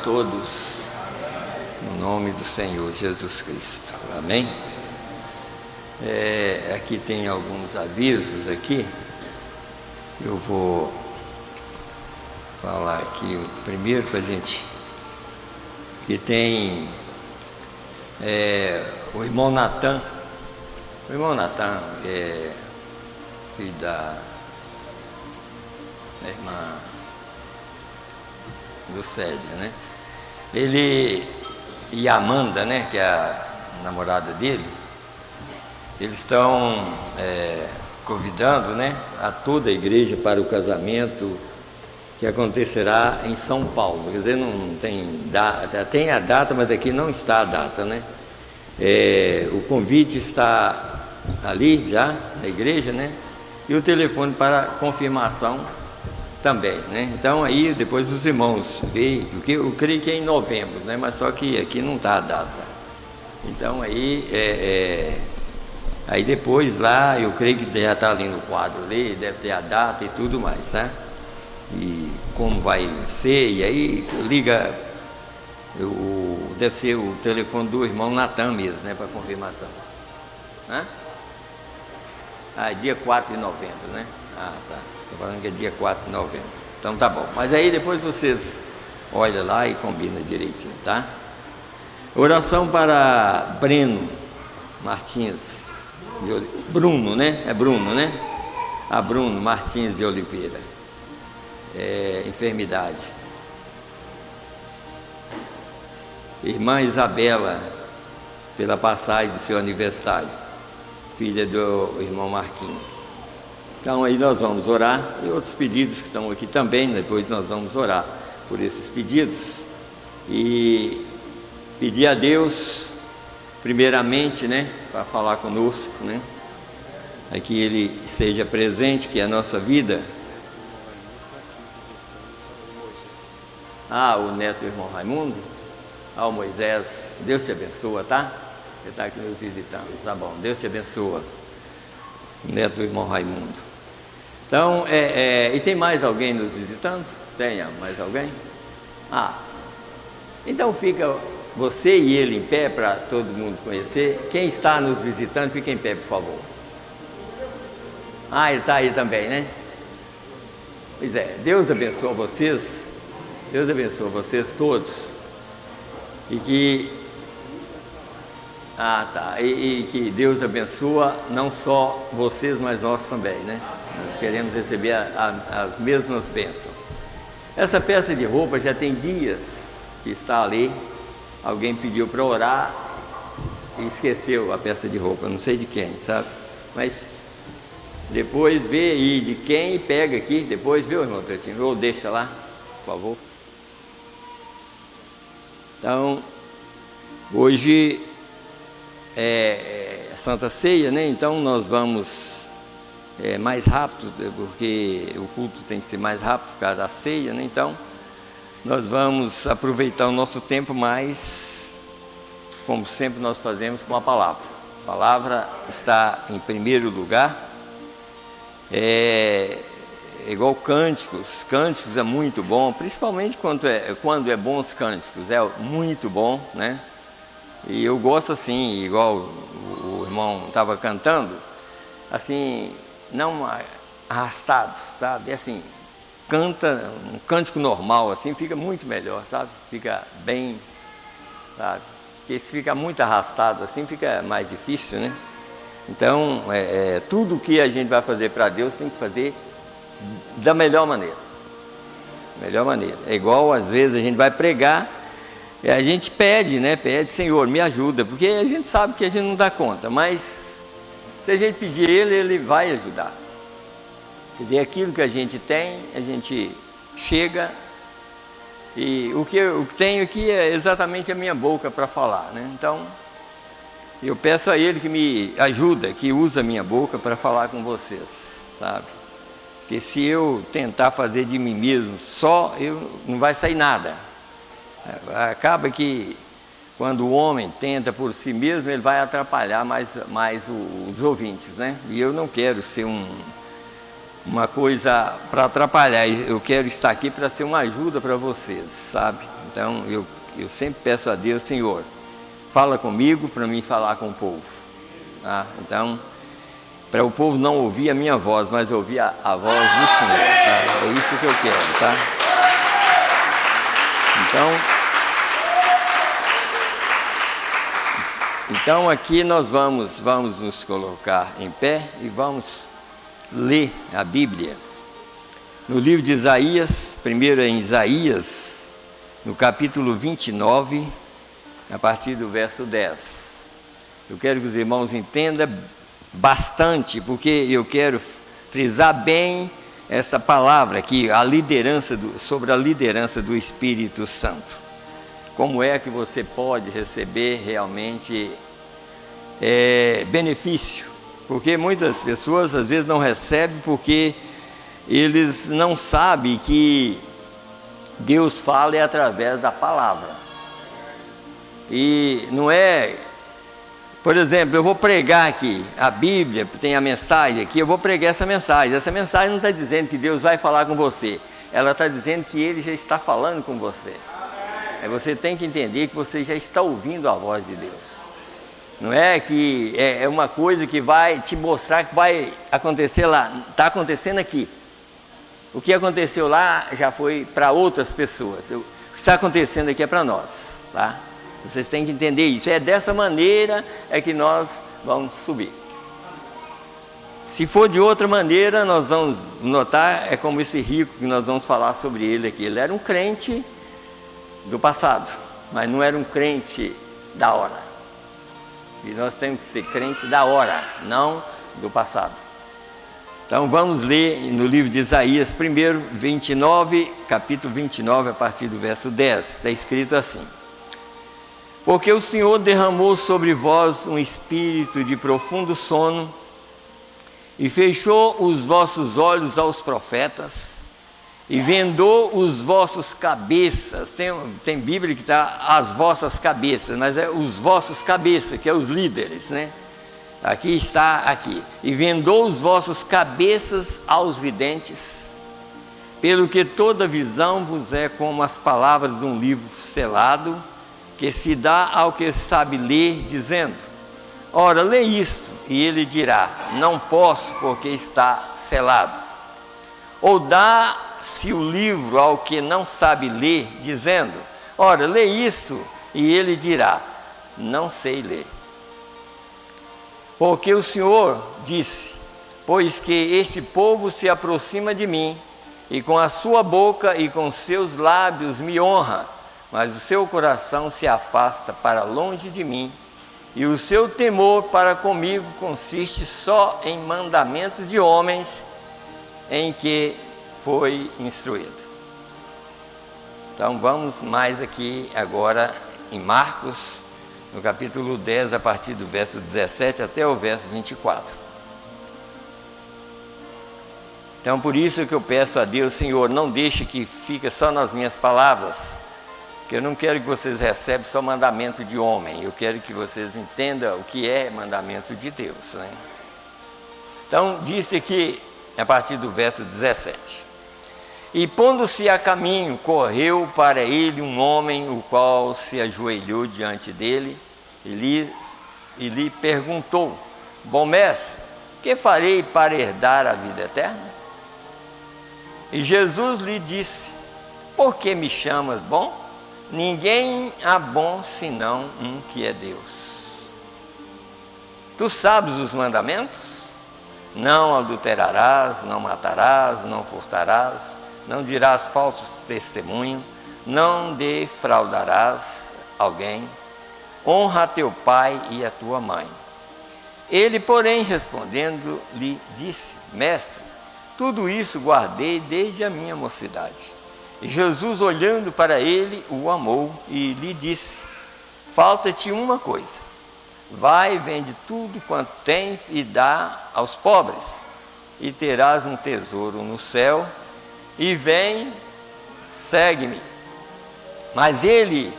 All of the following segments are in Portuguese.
todos, no nome do Senhor Jesus Cristo. Amém? Aqui tem alguns avisos aqui. Eu vou falar aqui o primeiro para a gente. Que tem o irmão Natan. O irmão Natan é filho da irmã Lucélia, né? Ele e a Amanda, né, que é a namorada dele, eles estão convidando, né, a toda a igreja para o casamento que acontecerá em São Paulo. Quer dizer, não tem data, tem a data, mas aqui não está a data, né? O convite está ali já, na igreja, né? E o telefone para confirmação também, né? Então aí depois os irmãos veem, porque eu creio que é em novembro, né? Mas só que aqui não está a data. Então aí aí depois lá, eu creio que já está ali no quadro ali, deve ter a data e tudo mais, tá? E como vai ser, e aí liga, deve ser o telefone do irmão Natan mesmo, né, para confirmação. Dia 4 de novembro, né? Tá, estou falando que é dia 4 de novembro. Então tá bom, mas aí depois vocês olham lá e combinam direitinho, tá? Oração para Breno Martins de Oliveira. Bruno, né? É Bruno, né? Bruno Martins de Oliveira. Enfermidade. Irmã Isabela, pela passagem de seu aniversário, filha do irmão Marquinhos. Então aí nós vamos orar, e outros pedidos que estão aqui também, depois nós vamos orar por esses pedidos e pedir a Deus primeiramente, né, para falar conosco, né, é que Ele esteja presente, que a nossa vida. O neto do irmão Raimundo, o Moisés, Deus te abençoa, tá? Você está aqui nos visitando, tá bom, Deus te abençoa, o neto do irmão Raimundo. Então, e tem mais alguém nos visitando? Tenha mais alguém? Então fica você e ele em pé para todo mundo conhecer. Quem está nos visitando, fica em pé, por favor. Ele está aí também, né? Pois Deus abençoe vocês. Deus abençoe vocês todos. E que e que Deus abençoa não só vocês, mas nós também, né? Nós queremos receber as mesmas bênçãos. Essa peça de roupa já tem dias que está ali. Alguém pediu para orar e esqueceu a peça de roupa, não sei de quem, sabe? Mas depois vê aí de quem e pega aqui, depois, viu, irmão Tetinho? Ou deixa lá, por favor. Então, hoje é Santa Ceia, né? Então nós vamos mais rápido, porque o culto tem que ser mais rápido por causa da ceia, né? Então nós vamos aproveitar o nosso tempo mais, como sempre nós fazemos, com a palavra. A palavra está em primeiro lugar. Igual cânticos é muito bom, principalmente quando é bons cânticos, é muito bom, né? E eu gosto assim, igual o irmão estava cantando, assim, não arrastado, sabe? Assim, canta um cântico normal, assim, fica muito melhor, sabe? Fica bem, sabe? Porque se fica muito arrastado, assim, fica mais difícil, né? Então, tudo que a gente vai fazer para Deus tem que fazer da melhor maneira. Melhor maneira. É igual, às vezes, a gente vai pregar, e a gente pede, né? Pede, Senhor, me ajuda, porque a gente sabe que a gente não dá conta, mas se a gente pedir Ele vai ajudar. Quer dizer, aquilo que a gente tem, a gente chega, e o que eu tenho aqui é exatamente a minha boca para falar, né? Então, eu peço a Ele que me ajuda, que usa a minha boca para falar com vocês, sabe? Porque se eu tentar fazer de mim mesmo só, não vai sair nada. Acaba que quando o homem tenta por si mesmo, ele vai atrapalhar mais os ouvintes, né? E eu não quero ser uma coisa para atrapalhar. Eu quero estar aqui para ser uma ajuda para vocês, sabe? Então eu sempre peço a Deus, Senhor, fala comigo para mim falar com o povo, tá? Então, para o povo não ouvir a minha voz, mas ouvir a voz do Senhor, tá? É isso que eu quero, tá? Então aqui nós vamos nos colocar em pé e vamos ler a Bíblia. No livro de Isaías, primeiro em Isaías, no capítulo 29, a partir do verso 10. Eu quero que os irmãos entendam bastante, porque eu quero frisar bem essa palavra aqui, sobre a liderança do Espírito Santo. Como é que você pode receber realmente benefício? Porque muitas pessoas às vezes não recebem porque eles não sabem que Deus fala através da palavra. E não é, por exemplo, eu vou pregar aqui, a Bíblia tem a mensagem aqui, eu vou pregar essa mensagem não está dizendo que Deus vai falar com você, ela está dizendo que Ele já está falando com você. Você tem que entender que você já está ouvindo a voz de Deus. Não é que é uma coisa que vai te mostrar que vai acontecer lá, está acontecendo aqui. O que aconteceu lá já foi para outras pessoas. O que está acontecendo aqui é para nós, tá? Vocês têm que entender isso. É dessa maneira que nós vamos subir. Se for de outra maneira, nós vamos notar, é como esse rico que nós vamos falar sobre ele aqui. Ele era um crente do passado, mas não era um crente da hora. E nós temos que ser crente da hora, não do passado. Então vamos ler no livro de Isaías, primeiro, capítulo 29, a partir do verso 10, que está escrito assim: Porque o Senhor derramou sobre vós um espírito de profundo sono, e fechou os vossos olhos aos profetas, e vendou os vossos cabeças. Tem Bíblia que está as vossas cabeças, mas é os vossos cabeças, que é os líderes, né? Aqui está, aqui. E vendou os vossos cabeças aos videntes, pelo que toda visão vos é como as palavras de um livro selado, que se dá ao que sabe ler, dizendo: Ora, lê isto, e ele dirá: Não posso, porque está selado. Ou dá-se o livro ao que não sabe ler, dizendo: Ora, lê isto, e ele dirá: Não sei ler. Porque o Senhor disse: Pois que este povo se aproxima de mim, e com a sua boca e com seus lábios me honra, mas o seu coração se afasta para longe de mim, e o seu temor para comigo consiste só em mandamentos de homens, em que foi instruído. Então vamos mais aqui agora em Marcos, no capítulo 10, a partir do verso 17 até o verso 24. Então por isso que eu peço a Deus: Senhor, não deixe que fique só nas minhas palavras, que eu não quero que vocês recebam só mandamento de homem, eu quero que vocês entendam o que é mandamento de Deus, né? Então disse aqui, a partir do verso 17: E pondo-se a caminho, correu para ele um homem, o qual se ajoelhou diante dele e lhe perguntou: Bom mestre, que farei para herdar a vida eterna? E Jesus lhe disse: Por que me chamas bom? Ninguém há bom senão um que é Deus. Tu sabes os mandamentos? Não adulterarás, não matarás, não furtarás, não dirás falso testemunho, não defraudarás alguém, honra a teu pai e a tua mãe. Ele, porém, respondendo, lhe disse: Mestre, tudo isso guardei desde a minha mocidade. E Jesus, olhando para ele, o amou e lhe disse: Falta-te uma coisa. Vai, vende tudo quanto tens e dá aos pobres, e terás um tesouro no céu, e vem, segue-me. Mas ele,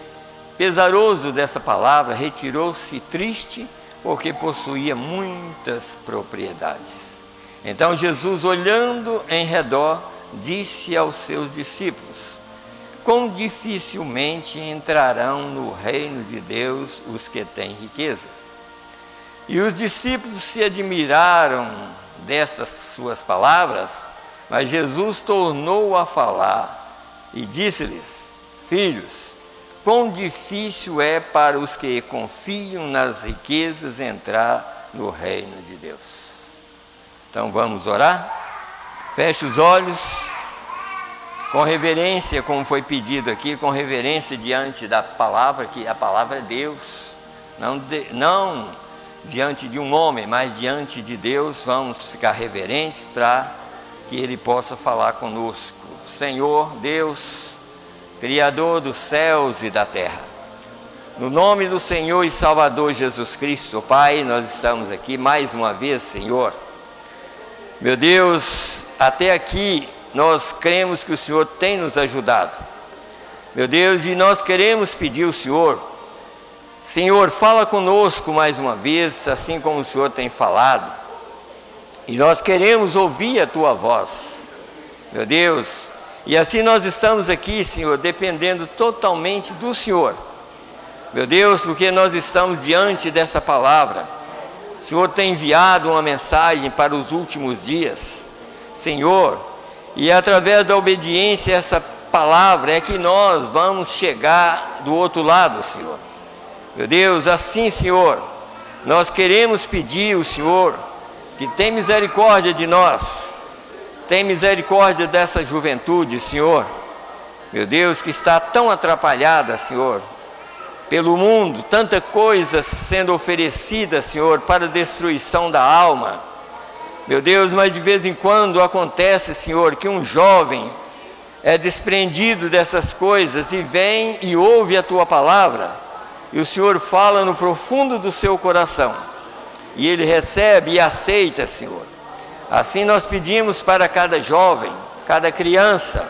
pesaroso dessa palavra, retirou-se triste, porque possuía muitas propriedades. Então Jesus, olhando em redor, disse aos seus discípulos: quão dificilmente entrarão no reino de Deus os que têm riquezas. E os discípulos se admiraram destas suas palavras, mas Jesus tornou a falar e disse-lhes: filhos, quão difícil é para os que confiam nas riquezas entrar no reino de Deus. Então vamos orar? Feche os olhos, com reverência, como foi pedido aqui, com reverência diante da palavra, que a palavra é Deus, não diante de um homem, mas diante de Deus. Vamos ficar reverentes para que Ele possa falar conosco. Senhor Deus, Criador dos céus e da terra, no nome do Senhor e Salvador Jesus Cristo, Pai, nós estamos aqui mais uma vez, Senhor. Meu Deus, até aqui nós cremos que o Senhor tem nos ajudado, meu Deus, e nós queremos pedir ao Senhor, Senhor, fala conosco mais uma vez, assim como o Senhor tem falado, e nós queremos ouvir a Tua voz, meu Deus, e assim nós estamos aqui, Senhor, dependendo totalmente do Senhor, meu Deus, porque nós estamos diante dessa palavra. O Senhor tem enviado uma mensagem para os últimos dias, Senhor, e através da obediência a essa palavra é que nós vamos chegar do outro lado, Senhor. Meu Deus, assim, Senhor, nós queremos pedir ao Senhor que tem misericórdia de nós, tem misericórdia dessa juventude, Senhor, meu Deus, que está tão atrapalhada, Senhor, pelo mundo, tanta coisa sendo oferecida, Senhor, para a destruição da alma, meu Deus, mas de vez em quando acontece, Senhor, que um jovem é desprendido dessas coisas e vem e ouve a Tua palavra, e o Senhor fala no profundo do seu coração, e ele recebe e aceita, Senhor. Assim nós pedimos para cada jovem, cada criança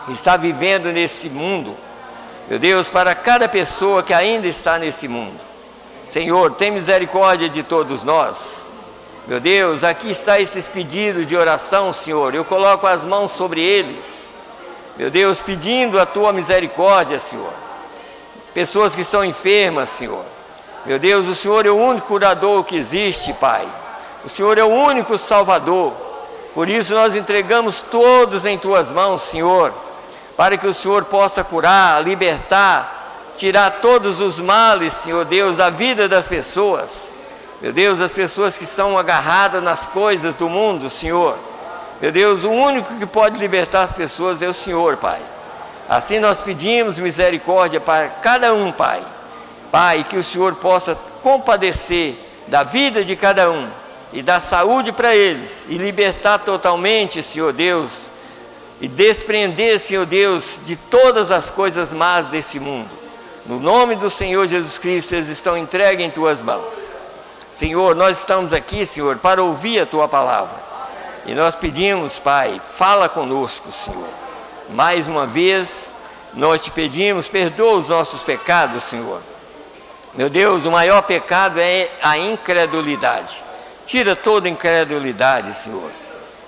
que está vivendo nesse mundo, meu Deus, para cada pessoa que ainda está nesse mundo, Senhor, tem misericórdia de todos nós, meu Deus, aqui está esses pedidos de oração, Senhor, eu coloco as mãos sobre eles, meu Deus, pedindo a Tua misericórdia, Senhor, pessoas que estão enfermas, Senhor, meu Deus, o Senhor é o único curador que existe, Pai, o Senhor é o único Salvador, por isso nós entregamos todos em Tuas mãos, Senhor, para que o Senhor possa curar, libertar, tirar todos os males, Senhor Deus, da vida das pessoas, meu Deus, as pessoas que estão agarradas nas coisas do mundo, Senhor, meu Deus, o único que pode libertar as pessoas é o Senhor, Pai, assim nós pedimos misericórdia para cada um, Pai, que o Senhor possa compadecer da vida de cada um, e dar saúde para eles, e libertar totalmente, Senhor Deus, e desprender, Senhor Deus, de todas as coisas más desse mundo. No nome do Senhor Jesus Cristo, eles estão entregues em Tuas mãos. Senhor, nós estamos aqui, Senhor, para ouvir a Tua palavra. E nós pedimos, Pai, fala conosco, Senhor. Mais uma vez, nós Te pedimos, perdoa os nossos pecados, Senhor. Meu Deus, o maior pecado é a incredulidade. Tira toda incredulidade, Senhor,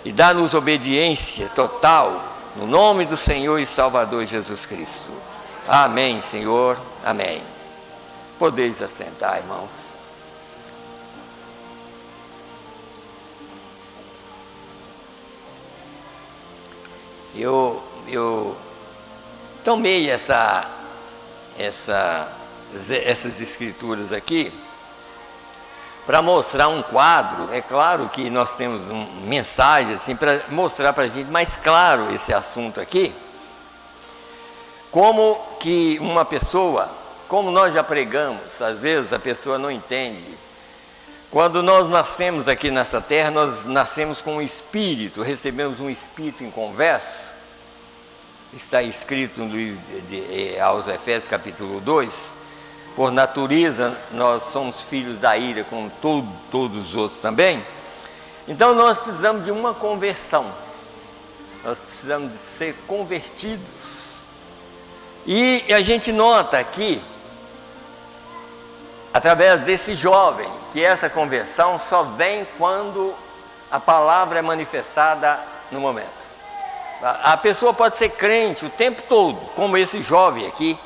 e dá-nos obediência total, no nome do Senhor e Salvador Jesus Cristo. Amém, Senhor, amém. Podeis assentar, irmãos. Eu tomei essas escrituras aqui para mostrar um quadro. É claro que nós temos uma mensagem assim para mostrar para a gente mais claro esse assunto aqui. Como que uma pessoa, como nós já pregamos, às vezes a pessoa não entende. Quando nós nascemos aqui nessa terra, nós nascemos com um espírito, recebemos um espírito inconverso. Está escrito no livro aos Efésios capítulo 2. Por natureza, nós somos filhos da ira, como todos os outros também. Então, nós precisamos de uma conversão. Nós precisamos de ser convertidos. E a gente nota aqui, através desse jovem, que essa conversão só vem quando a palavra é manifestada no momento. A pessoa pode ser crente o tempo todo, como esse jovem aqui.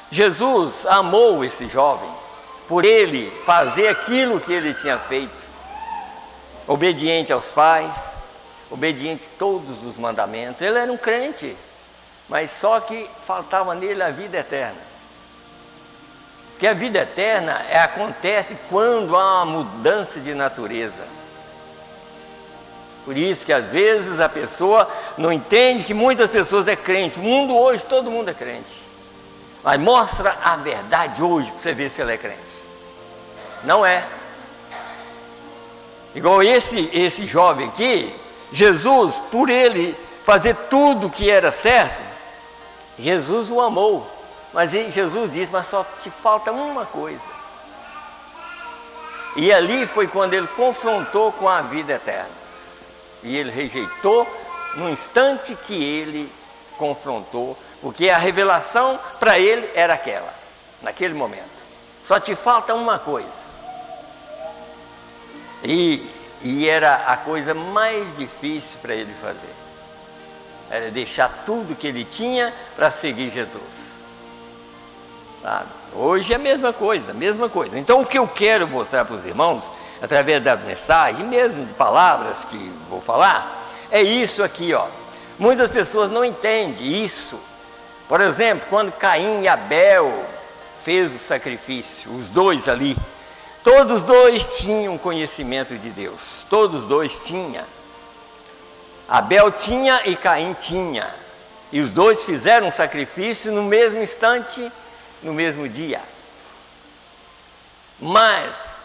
Jesus amou esse jovem por ele fazer aquilo que ele tinha feito, obediente aos pais, obediente a todos os mandamentos. Ele era um crente, mas só que faltava nele a vida eterna. Porque a vida eterna acontece quando há uma mudança de natureza. Por isso que às vezes a pessoa não entende que muitas pessoas é crente. O mundo hoje, todo mundo é crente. Mas mostra a verdade hoje para você ver se ele é crente. Não é. Igual esse jovem aqui, Jesus, por ele fazer tudo que era certo, Jesus o amou. Mas Jesus disse, mas só te falta uma coisa. E ali foi quando ele confrontou com a vida eterna. E ele rejeitou no instante que ele confrontou, porque a revelação para ele era aquela, naquele momento. Só te falta uma coisa. E era a coisa mais difícil para ele fazer. Era deixar tudo que ele tinha para seguir Jesus. Sabe? Hoje é a mesma coisa, mesma coisa. Então o que eu quero mostrar para os irmãos, através da mensagem, mesmo de palavras que vou falar, é isso aqui, ó. Muitas pessoas não entendem isso. Por exemplo, quando Caim e Abel fez o sacrifício, os dois ali, todos os dois tinham conhecimento de Deus, todos os dois tinham. Abel tinha e Caim tinha, e os dois fizeram um sacrifício no mesmo instante, no mesmo dia. Mas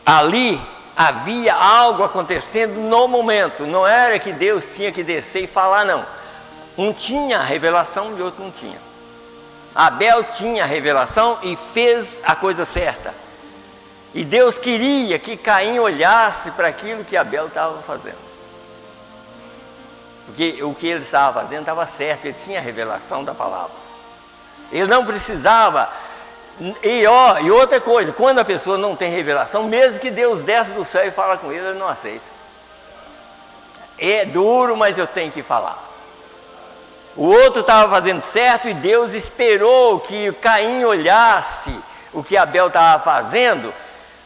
ali havia algo acontecendo no momento. Não era que Deus tinha que descer e falar, não. Um tinha a revelação e o outro não tinha. Abel tinha a revelação e fez a coisa certa. E Deus queria que Caim olhasse para aquilo que Abel estava fazendo. Porque o que ele estava fazendo estava certo, ele tinha a revelação da palavra. Ele não precisava. E outra coisa, quando a pessoa não tem revelação, mesmo que Deus desce do céu e fala com ele, ele não aceita. É duro, mas eu tenho que falar. O outro estava fazendo certo e Deus esperou que Caim olhasse o que Abel estava fazendo,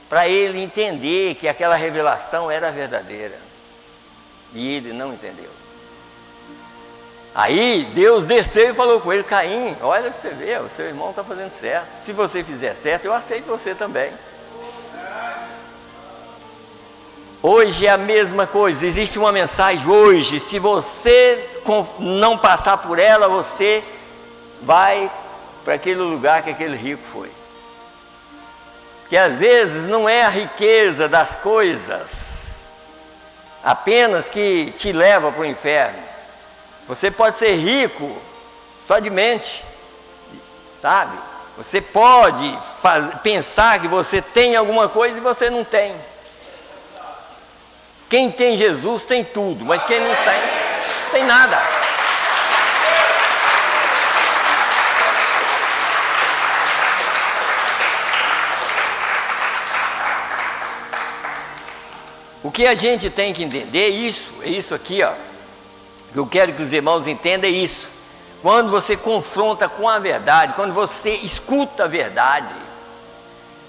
para ele entender que aquela revelação era verdadeira. E ele não entendeu. Aí Deus desceu e falou com ele, Caim, olha para você ver, o seu irmão está fazendo certo. Se você fizer certo, eu aceito você também. Hoje é a mesma coisa, existe uma mensagem hoje, se você não passar por ela, você vai para aquele lugar que aquele rico foi. Porque às vezes não é a riqueza das coisas apenas que te leva para o inferno. Você pode ser rico só de mente, sabe? Você pode pensar que você tem alguma coisa e você não tem. Quem tem Jesus tem tudo, mas quem não tem, não tem nada. O que a gente tem que entender é isso aqui, ó. Eu quero que os irmãos entendam isso. Quando você confronta com a verdade, quando você escuta a verdade,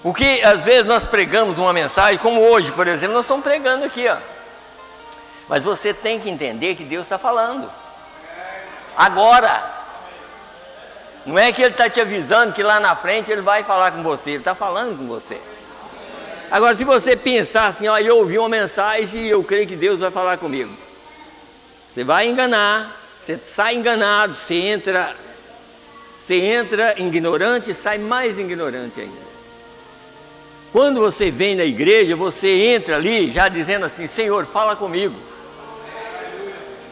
porque às vezes nós pregamos uma mensagem, como hoje, por exemplo, nós estamos pregando aqui, ó. Mas você tem que entender que Deus está falando. Agora. Não é que Ele está te avisando que lá na frente Ele vai falar com você, Ele está falando com você. Agora, se você pensar assim, ó, eu ouvi uma mensagem e eu creio que Deus vai falar comigo. Você vai enganar, você sai enganado, você entra ignorante e sai mais ignorante ainda. Quando você vem na igreja, você entra ali já dizendo assim, Senhor, fala comigo.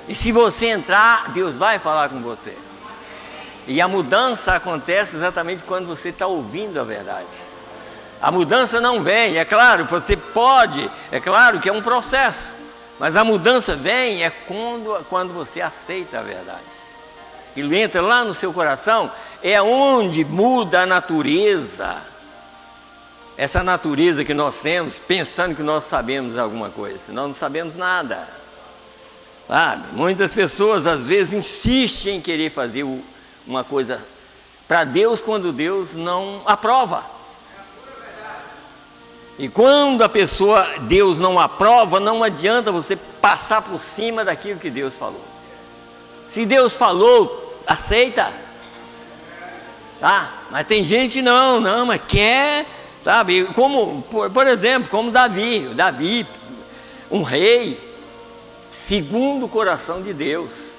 E se você entrar, Deus vai falar com você. E a mudança acontece exatamente quando você está ouvindo a verdade. A mudança não vem, é claro, você pode, é claro que é um processo. Mas a mudança vem quando você aceita a verdade. Ele entra lá no seu coração, é onde muda a natureza. essa natureza que nós temos, pensando que nós sabemos alguma coisa. Nós não sabemos nada. Sabe? Muitas pessoas às vezes insistem em querer fazer uma coisa para Deus quando Deus não aprova. E quando Deus não aprova, não adianta você passar por cima daquilo que Deus falou. Se Deus falou, aceita. Mas tem gente mas quer, sabe? Como, por exemplo, como Davi, um rei segundo o coração de Deus.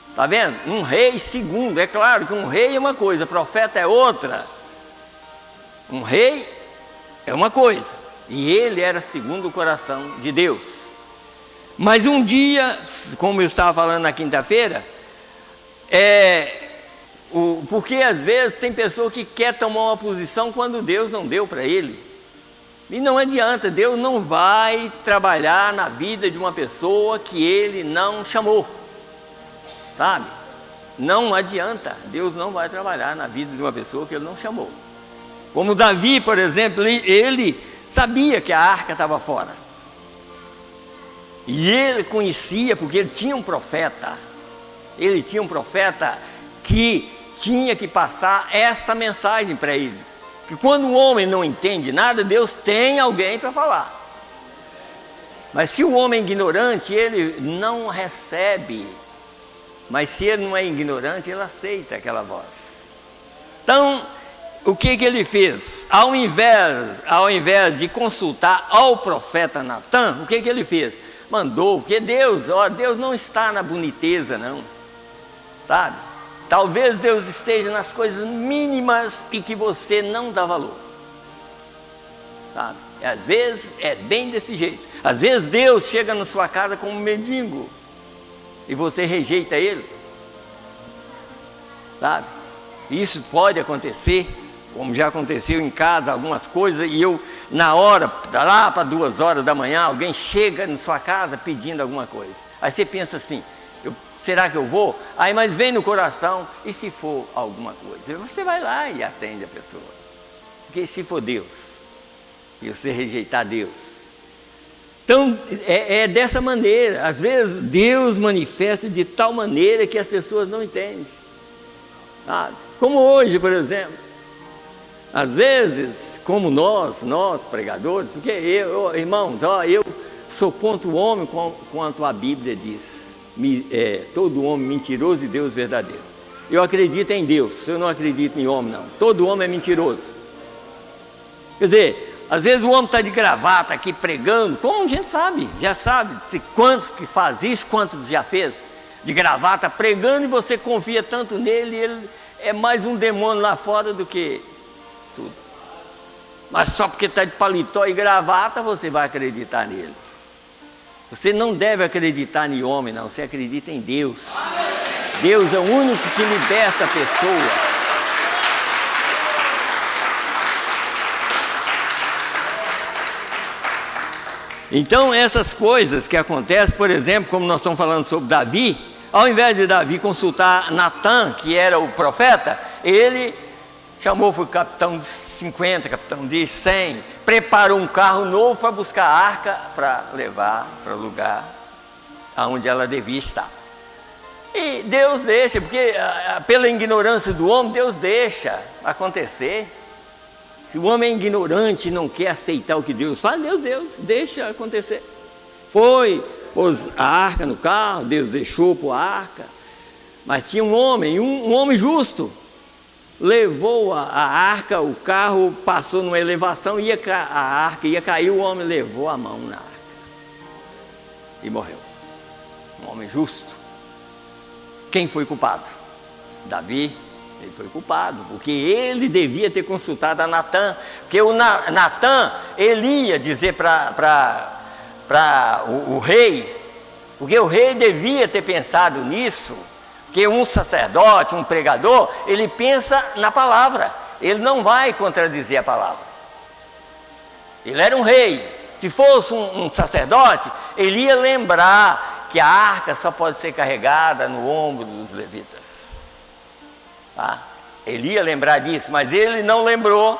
Está vendo? Um rei segundo. É claro que um rei é uma coisa, profeta é outra. Um rei é uma coisa, e ele era segundo o coração de Deus. Mas um dia, como eu estava falando na quinta-feira, porque às vezes tem pessoa que quer tomar uma posição quando Deus não deu para ele. E não adianta, Deus não vai trabalhar na vida de uma pessoa que ele não chamou. Sabe? Não adianta, Deus não vai trabalhar na vida de uma pessoa que ele não chamou. Como Davi, por exemplo, ele sabia que a arca estava fora. E ele conhecia, porque ele tinha um profeta. Ele tinha um profeta que tinha que passar essa mensagem para ele. Que quando o homem não entende nada, Deus tem alguém para falar. Mas se o homem é ignorante, ele não recebe. Mas se ele não é ignorante, ele aceita aquela voz. Então, o que ele fez? Ao invés de consultar ao profeta Natan, o que ele fez? Mandou, porque Deus não está na boniteza, não. Sabe? Talvez Deus esteja nas coisas mínimas e que você não dá valor. Sabe? E às vezes é bem desse jeito. Às vezes Deus chega na sua casa como um mendigo e você rejeita ele. Sabe? Isso pode acontecer, como já aconteceu em casa, algumas coisas, e eu, na hora, lá para 2 horas da manhã, alguém chega na sua casa pedindo alguma coisa. Aí você pensa assim, será que eu vou? Aí, mas vem no coração, e se for alguma coisa? Você vai lá e atende a pessoa. Porque se for Deus, e você rejeitar Deus. Então, é dessa maneira. Às vezes, Deus manifesta de tal maneira que as pessoas não entendem. Sabe? Como hoje, por exemplo. Às vezes, como nós pregadores, porque irmãos, eu sou contra o homem quanto a Bíblia diz. Todo homem mentiroso e Deus verdadeiro. Eu acredito em Deus, eu não acredito em homem, não. Todo homem é mentiroso. Quer dizer, às vezes o homem está de gravata aqui pregando, como a gente sabe, já sabe, quantos que faz isso, quantos já fez, de gravata pregando, e você confia tanto nele, ele é mais um demônio lá fora do que tudo. Mas só porque está de paletó e gravata, você vai acreditar nele. Você não deve acreditar em homem, não. Você acredita em Deus. Deus é o único que liberta a pessoa. Então, essas coisas que acontecem, por exemplo, como nós estamos falando sobre Davi, ao invés de Davi consultar Natan, que era o profeta, ele chamou, foi capitão de 50, capitão de 100, preparou um carro novo para buscar a arca, para levar para o lugar onde ela devia estar. E Deus deixa, porque pela ignorância do homem, Deus deixa acontecer. Se o homem é ignorante e não quer aceitar o que Deus fala, Deus deixa acontecer. Pôs a arca no carro, Deus deixou pôr a arca, mas tinha um homem justo, levou a arca, o carro passou numa elevação, a arca ia cair, o homem levou a mão na arca e morreu. Um homem justo. Quem foi culpado? Davi. Ele foi culpado, porque ele devia ter consultado a Natan, porque o Natan, ele ia dizer para o rei, porque o rei devia ter pensado nisso, que um sacerdote, um pregador, ele pensa na palavra, ele não vai contradizer a palavra. Ele era um rei. Se fosse um sacerdote, ele ia lembrar que a arca só pode ser carregada no ombro dos levitas. Tá? Ele ia lembrar disso, mas ele não lembrou.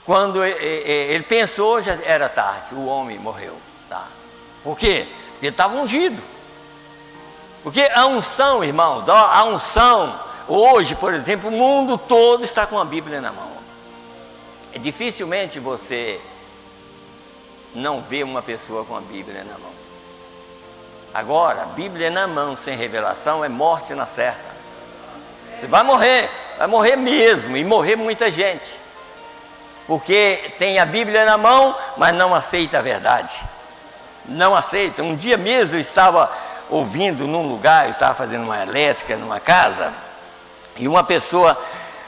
Quando ele pensou, já era tarde, o homem morreu. Tá? Por quê? Porque ele estava ungido. Porque a unção, irmão, a unção, hoje, por exemplo, o mundo todo está com a Bíblia na mão. Dificilmente você não vê uma pessoa com a Bíblia na mão. Agora, a Bíblia na mão, sem revelação, é morte na certa. Você vai morrer mesmo, e morrer muita gente. Porque tem a Bíblia na mão, mas não aceita a verdade. Não aceita. Um dia mesmo eu estava ouvindo num lugar, eu estava fazendo uma elétrica numa casa, e uma pessoa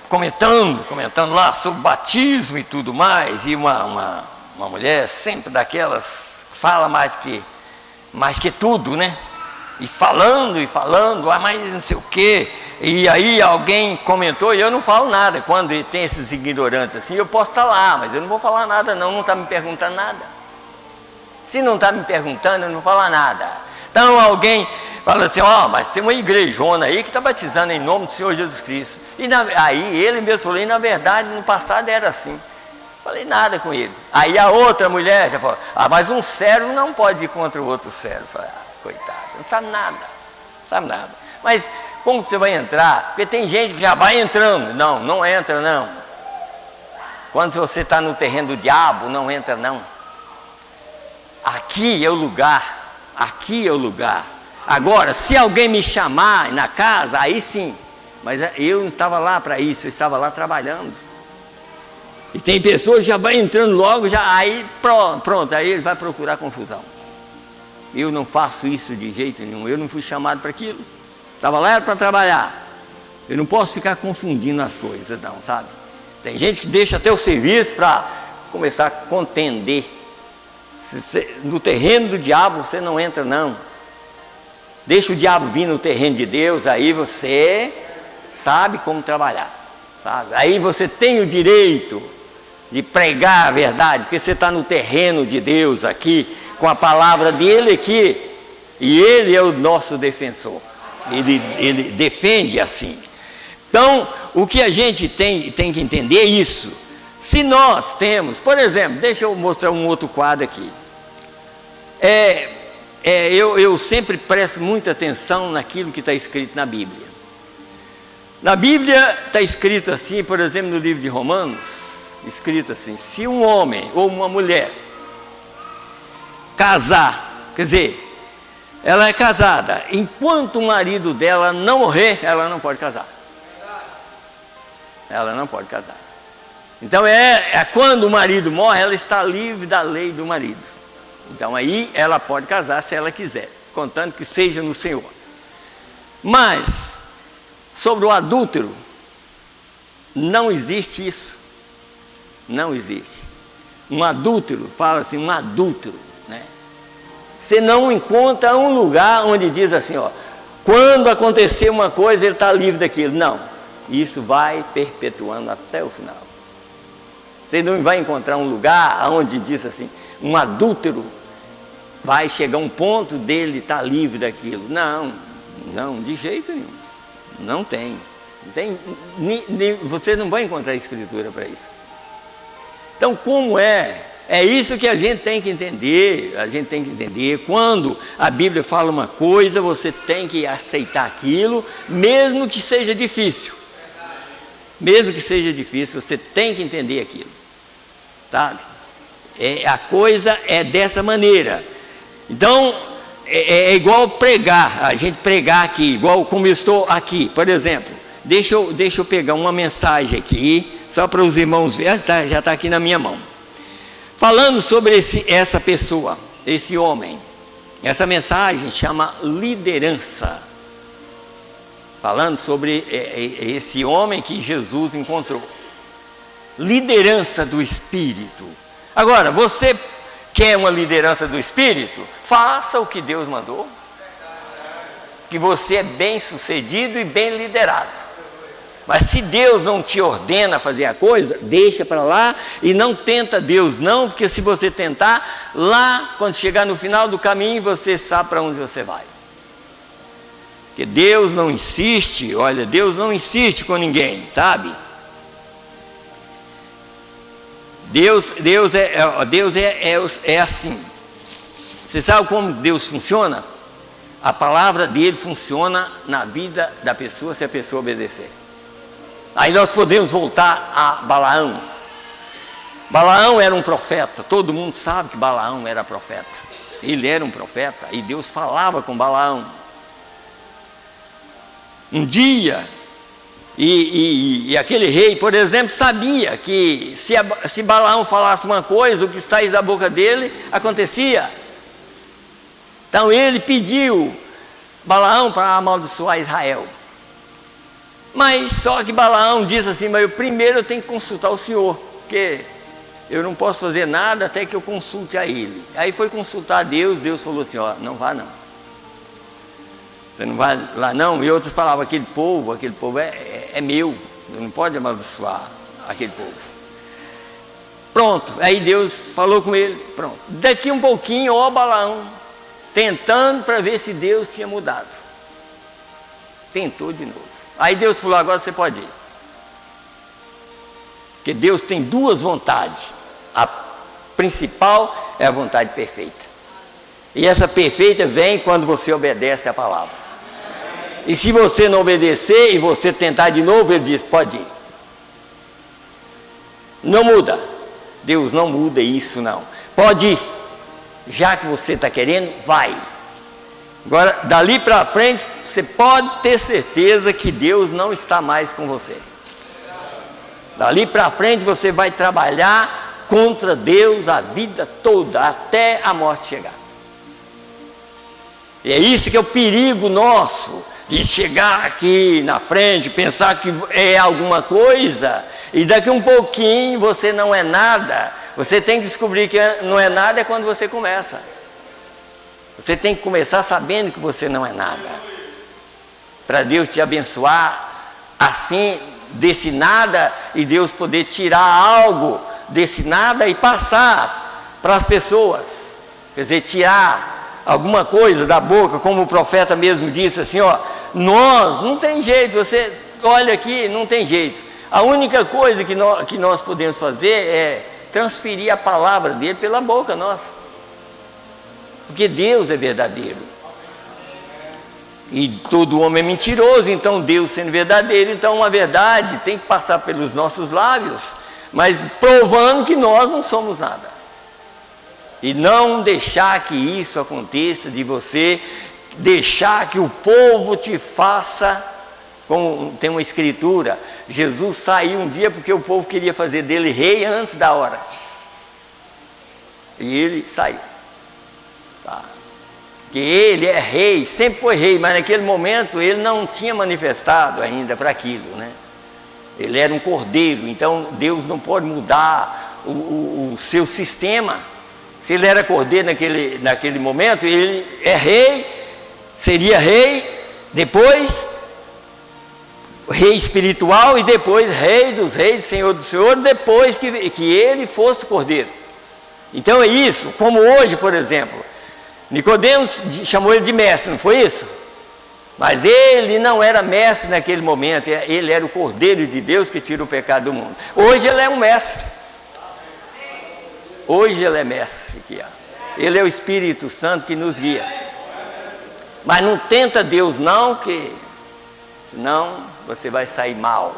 comentando lá sobre batismo e tudo mais, e uma mulher sempre daquelas, fala mais que tudo, né? E falando, mas não sei o quê. E aí alguém comentou, e eu não falo nada. Quando tem esses ignorantes assim, eu posso estar lá, mas eu não vou falar nada não está me perguntando nada. Se não está me perguntando, eu não vou falar nada. Então alguém fala assim, mas tem uma igrejona aí que está batizando em nome do Senhor Jesus Cristo. E aí ele mesmo falou, e na verdade no passado era assim. Falei nada com ele. Aí a outra mulher já falou, mas um servo não pode ir contra o outro servo. Falei, coitado, não sabe nada. Mas como que você vai entrar? Porque tem gente que já vai entrando. Não entra não. Quando você está no terreno do diabo, não entra não. Aqui é o lugar. Agora, se alguém me chamar na casa, aí sim. Mas eu não estava lá para isso, eu estava lá trabalhando. E tem pessoas que já vai entrando logo, aí pronto, aí ele vai procurar confusão. Eu não faço isso de jeito nenhum, eu não fui chamado para aquilo. Estava lá para trabalhar. Eu não posso ficar confundindo as coisas não, sabe? Tem gente que deixa até o serviço para começar a contender. No terreno do diabo você não entra não. Deixa o diabo vir no terreno de Deus, aí você sabe como trabalhar, sabe? Aí você tem o direito de pregar a verdade, porque você está no terreno de Deus aqui, com a palavra dele aqui, e ele é o nosso defensor, ele defende assim. Então, o que a gente tem que entender é isso. Se nós temos, por exemplo, deixa eu mostrar um outro quadro aqui. Eu sempre presto muita atenção naquilo que está escrito na Bíblia. Na Bíblia está escrito assim, por exemplo, no livro de Romanos, escrito assim, se um homem ou uma mulher casar, quer dizer, ela é casada, enquanto o marido dela não morrer, ela não pode casar. Ela não pode casar. Então quando o marido morre, ela está livre da lei do marido. Então aí ela pode casar se ela quiser, contando que seja no Senhor. Mas sobre o adúltero, não existe isso. Não existe. Um adúltero, fala assim, um adúltero, né? Você não encontra um lugar onde diz assim, quando acontecer uma coisa, ele está livre daquilo. Não, isso vai perpetuando até o final. Você não vai encontrar um lugar onde diz assim, um adúltero vai chegar um ponto dele estar livre daquilo. Não, de jeito nenhum. Não tem. Você não vai encontrar escritura para isso. Então, como é isso que a gente tem que entender. A gente tem que entender, quando a Bíblia fala uma coisa, você tem que aceitar aquilo, mesmo que seja difícil. Mesmo que seja difícil, você tem que entender aquilo. Sabe? A coisa é dessa maneira. Então, é igual pregar, a gente pregar aqui, igual como eu estou aqui. Por exemplo, deixa eu pegar uma mensagem aqui, só para os irmãos verem, já está aqui na minha mão. Falando sobre essa pessoa, esse homem, essa mensagem chama liderança. Falando sobre esse homem que Jesus encontrou. Liderança do Espírito. Agora, você quer uma liderança do Espírito? Faça o que Deus mandou. Que você é bem sucedido e bem liderado. Mas se Deus não te ordena a fazer a coisa, deixa para lá e não tenta Deus não, porque se você tentar, lá quando chegar no final do caminho, você sabe para onde você vai. Porque Deus não insiste, olha, Deus não insiste com ninguém, sabe? Deus é assim. Você sabe como Deus funciona? A palavra dele funciona na vida da pessoa se a pessoa obedecer. Aí nós podemos voltar a Balaão. Balaão era um profeta, todo mundo sabe que Balaão era profeta. Ele era um profeta e Deus falava com Balaão. Um dia, e aquele rei, por exemplo, sabia que se Balaão falasse uma coisa, o que saísse da boca dele acontecia. Então ele pediu Balaão para amaldiçoar Israel. Mas só que Balaão disse assim: mas primeiro eu tenho que consultar o Senhor, porque eu não posso fazer nada até que eu consulte a Ele. Aí foi consultar a Deus, Deus falou assim: ó, não vá não. Você não vai lá não. E outras palavras, aquele povo é meu, eu não pode amaldiçoar aquele povo. Pronto, aí Deus falou com ele, pronto. Daqui um pouquinho, ó Balaão, tentando para ver se Deus tinha mudado. Tentou de novo. Aí Deus falou: agora você pode ir. Porque Deus tem duas vontades. A principal é a vontade perfeita. E essa perfeita vem quando você obedece a palavra. E se você não obedecer e você tentar de novo, ele diz: pode ir. Não muda. Deus não muda isso não. Pode ir. Já que você está querendo, vai. Agora, dali para frente, você pode ter certeza que Deus não está mais com você. Dali para frente, você vai trabalhar contra Deus a vida toda, até a morte chegar. E é isso que é o perigo nosso, de chegar aqui na frente, pensar que é alguma coisa, e daqui um pouquinho você não é nada. Você tem que descobrir que não é nada é quando você começa. Você tem que começar sabendo que você não é nada, para Deus te abençoar assim, desse nada, e Deus poder tirar algo desse nada e passar para as pessoas. Quer dizer, tirar alguma coisa da boca, como o profeta mesmo disse assim: ó, nós, não tem jeito, você olha aqui, não tem jeito. A única coisa que nós podemos fazer é transferir a palavra dele pela boca nossa. Porque Deus é verdadeiro. E todo homem é mentiroso, então Deus sendo verdadeiro, então a verdade tem que passar pelos nossos lábios, mas provando que nós não somos nada. E não deixar que isso aconteça, de você deixar que o povo te faça, como tem uma escritura, Jesus saiu um dia porque o povo queria fazer dele rei antes da hora. E ele saiu. Tá. Que ele é rei, sempre foi rei, mas naquele momento ele não tinha manifestado ainda para aquilo, né? Ele era um cordeiro, então Deus não pode mudar o seu sistema. Se ele era cordeiro naquele momento, ele é rei, seria rei, depois rei espiritual, e depois rei dos reis, senhor do senhor, depois que ele fosse cordeiro. Então é isso, como hoje, por exemplo, Nicodemos chamou ele de mestre, não foi isso? Mas ele não era mestre naquele momento, ele era o Cordeiro de Deus que tira o pecado do mundo. Hoje ele é um mestre. Hoje ele é mestre aqui, ó. Ele é o Espírito Santo que nos guia. Mas não tenta Deus não, que senão você vai sair mal.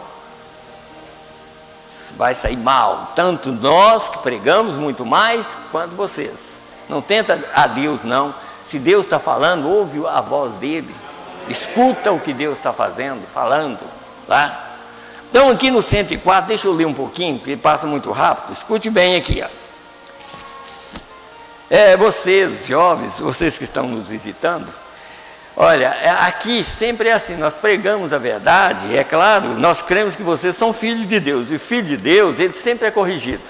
Vai sair mal, tanto nós que pregamos muito mais, quanto vocês. Não tenta a Deus não. Se Deus está falando, ouve a voz dele, escuta o que Deus está falando, tá? Então aqui no 104, deixa eu ler um pouquinho, porque passa muito rápido. Escute bem aqui, ó. Vocês jovens, vocês que estão nos visitando, olha, aqui sempre é assim, nós pregamos a verdade, é claro, nós cremos que vocês são filhos de Deus, e o filho de Deus, ele sempre é corrigido.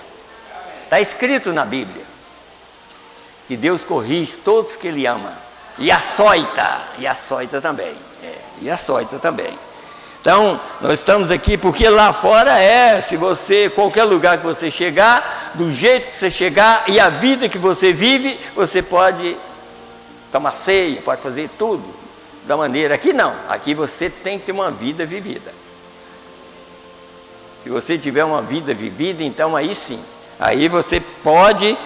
Está escrito na Bíblia que Deus corrige todos que Ele ama, e açoita também, e açoita também. Então, nós estamos aqui porque lá fora se você, qualquer lugar que você chegar, do jeito que você chegar, e a vida que você vive, você pode tomar ceia, pode fazer tudo da maneira. Aqui não, aqui você tem que ter uma vida vivida. Se você tiver uma vida vivida, então aí sim. Aí você pode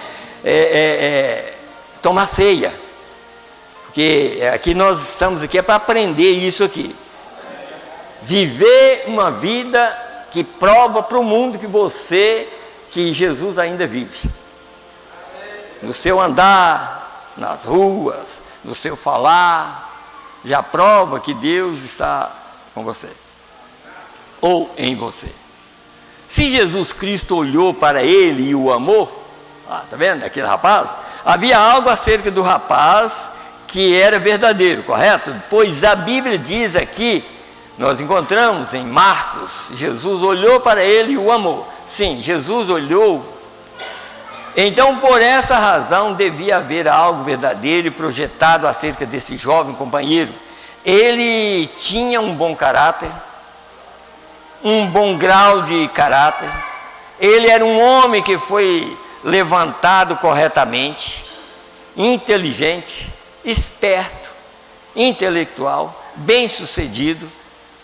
tomar ceia, porque aqui nós estamos aqui para aprender isso aqui. Viver uma vida que prova para o mundo que Jesus ainda vive. No seu andar, nas ruas, no seu falar, já prova que Deus está com você, ou em você. Se Jesus Cristo olhou para ele e o amou, tá vendo aquele rapaz? Havia algo acerca do rapaz que era verdadeiro, correto? Pois a Bíblia diz aqui, nós encontramos em Marcos, Jesus olhou para ele e o amou. Sim, Jesus olhou. Então, por essa razão, devia haver algo verdadeiro e projetado acerca desse jovem companheiro. Ele tinha um bom caráter, um bom grau de caráter. Ele era um homem que foi levantado corretamente, inteligente, esperto, intelectual, bem-sucedido,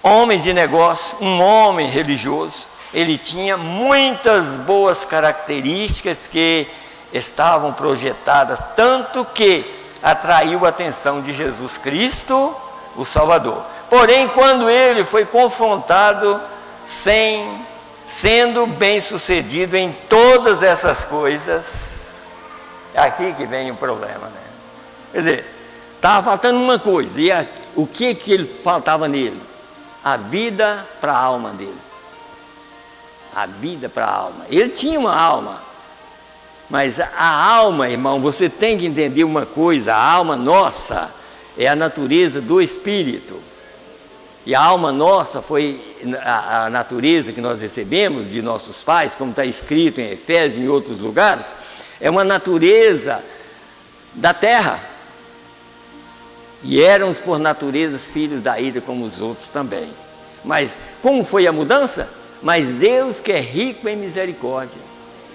homem de negócio, um homem religioso. Ele tinha muitas boas características que estavam projetadas, tanto que atraiu a atenção de Jesus Cristo, o Salvador. Porém, quando ele foi confrontado sendo bem-sucedido em todas essas coisas, é aqui que vem o problema, né? Quer dizer, estava faltando uma coisa, e o que ele faltava nele? A vida para a alma dele. A vida para a alma. Ele tinha uma alma, mas a alma, irmão, você tem que entender uma coisa: a alma nossa é a natureza do Espírito, e a alma nossa foi a natureza que nós recebemos de nossos pais, como está escrito em Efésios e em outros lugares, é uma natureza da terra, e éramos por natureza filhos da ira como os outros também. Mas como foi a mudança? Mas Deus, que é rico em misericórdia,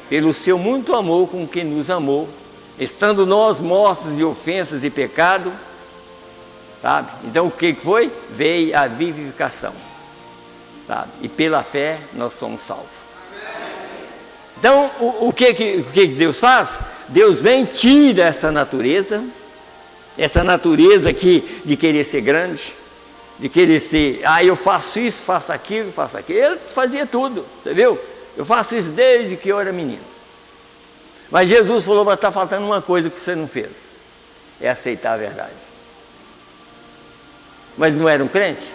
pelo seu muito amor com que nos amou, estando nós mortos de ofensas e pecado, sabe? Então o que foi? Veio a vivificação, sabe? E pela fé nós somos salvos. Então o que Deus faz? Deus vem, tira essa natureza aqui de querer ser grande, de querer ser, eu faço isso, faço aquilo. Ele fazia tudo, você viu? Eu faço isso desde que eu era menino. Mas Jesus falou: mas está faltando uma coisa que você não fez, é aceitar a verdade. Mas não era um crente?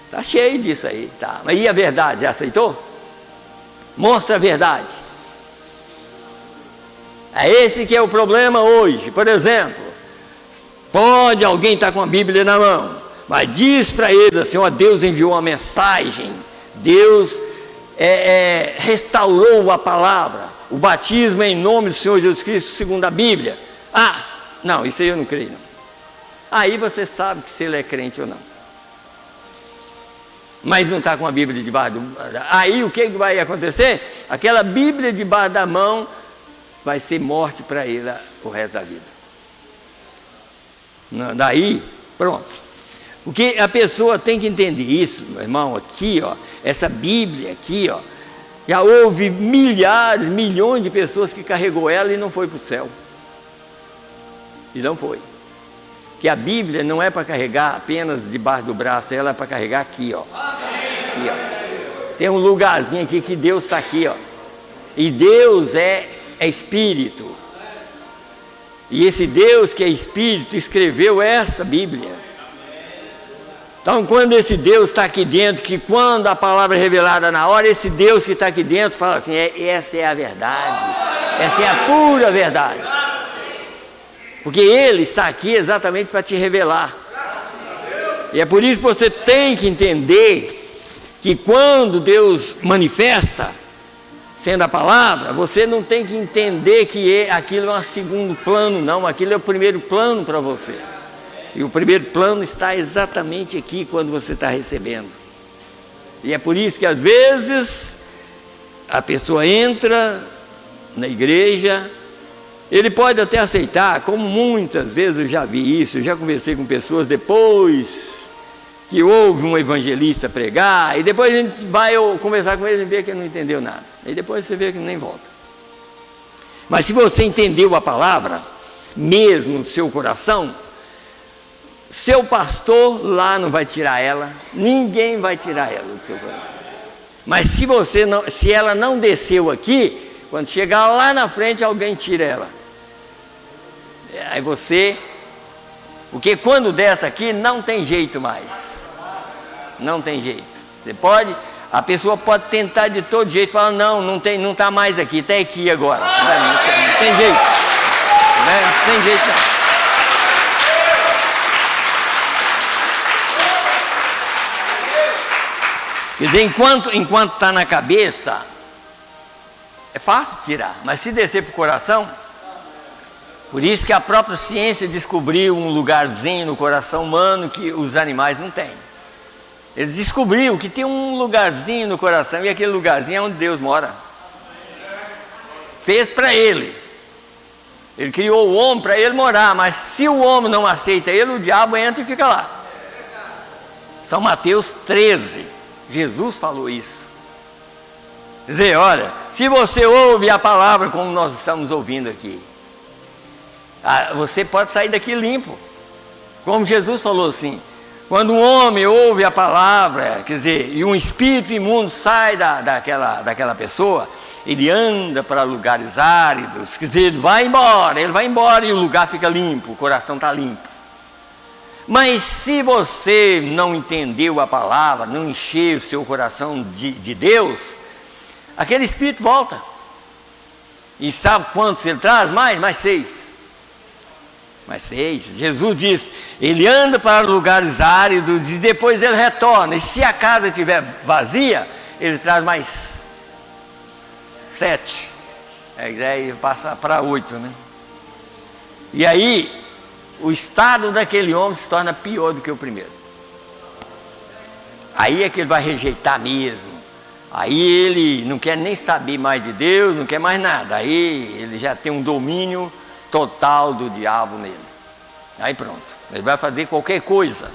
Está cheio disso aí, tá. Mas e a verdade, já aceitou? Mostra a verdade. É esse que é o problema hoje. Por exemplo, pode alguém estar com a Bíblia na mão, mas diz para ele assim: ó, Deus enviou uma mensagem, Deus restaurou a palavra, o batismo é em nome do Senhor Jesus Cristo segundo a Bíblia. Não, isso aí eu não creio não. Aí você sabe que se ele é crente ou não. Mas não está com a Bíblia debaixo do... Aí o que vai acontecer? Aquela Bíblia debaixo da mão vai ser morte para ele o resto da vida. Daí, pronto. Porque a pessoa tem que entender isso, meu irmão, aqui, ó, essa Bíblia aqui, ó, já houve milhares, milhões de pessoas que carregou ela e não foi para o céu. E não foi. Que a Bíblia não é para carregar apenas debaixo do braço, ela é para carregar aqui, ó. Aqui, ó. Tem um lugarzinho aqui que Deus está aqui, ó. E Deus é Espírito. E esse Deus que é Espírito escreveu essa Bíblia. Então, quando esse Deus está aqui dentro, que quando a palavra é revelada na hora, esse Deus que está aqui dentro fala assim: essa é a verdade, essa é a pura verdade. Porque Ele está aqui exatamente para te revelar. E é por isso que você tem que entender que quando Deus manifesta, sendo a palavra, você não tem que entender que aquilo é um segundo plano, não. Aquilo é o primeiro plano para você. E o primeiro plano está exatamente aqui quando você está recebendo. E é por isso que às vezes a pessoa entra na igreja, ele pode até aceitar, como muitas vezes eu já vi isso, eu já conversei com pessoas depois que ouve um evangelista pregar, e depois a gente vai conversar com ele e vê que ele não entendeu nada. E depois você vê que nem volta. Mas se você entendeu a palavra, mesmo no seu coração, seu pastor lá não vai tirar ela, ninguém vai tirar ela do seu coração. Mas se ela não desceu aqui, quando chegar lá na frente, alguém tira ela. Aí você, porque quando desce aqui, não tem jeito mais. Não tem jeito. A pessoa pode tentar de todo jeito, falar, não está mais aqui, está aqui agora. Não tem jeito. Né? Não tem jeito não. Quer dizer, enquanto está na cabeça, é fácil tirar, mas se descer para o coração, por isso que a própria ciência descobriu um lugarzinho no coração humano que os animais não têm. Eles descobriram que tem um lugarzinho no coração, e aquele lugarzinho é onde Deus mora. Fez para ele. Ele criou o homem para ele morar, mas se o homem não aceita ele, o diabo entra e fica lá. São Mateus 13. Jesus falou isso. Quer dizer, olha, se você ouve a palavra como nós estamos ouvindo aqui, você pode sair daqui limpo. Como Jesus falou assim, quando um homem ouve a palavra, quer dizer, e um espírito imundo sai daquela pessoa, ele anda para lugares áridos, quer dizer, ele vai embora e o lugar fica limpo, o coração está limpo. Mas se você não entendeu a palavra, não encheu o seu coração de Deus, aquele espírito volta. E sabe quantos ele traz? Mais 6. Mais 6. Jesus diz, ele anda para lugares áridos e depois ele retorna. E se a casa estiver vazia, ele traz mais 7. Aí passa para 8, né? E aí, o estado daquele homem se torna pior do que o primeiro. Aí é que ele vai rejeitar mesmo. Aí ele não quer nem saber mais de Deus, não quer mais nada. Aí ele já tem um domínio total do diabo nele. Aí pronto, ele vai fazer qualquer coisa,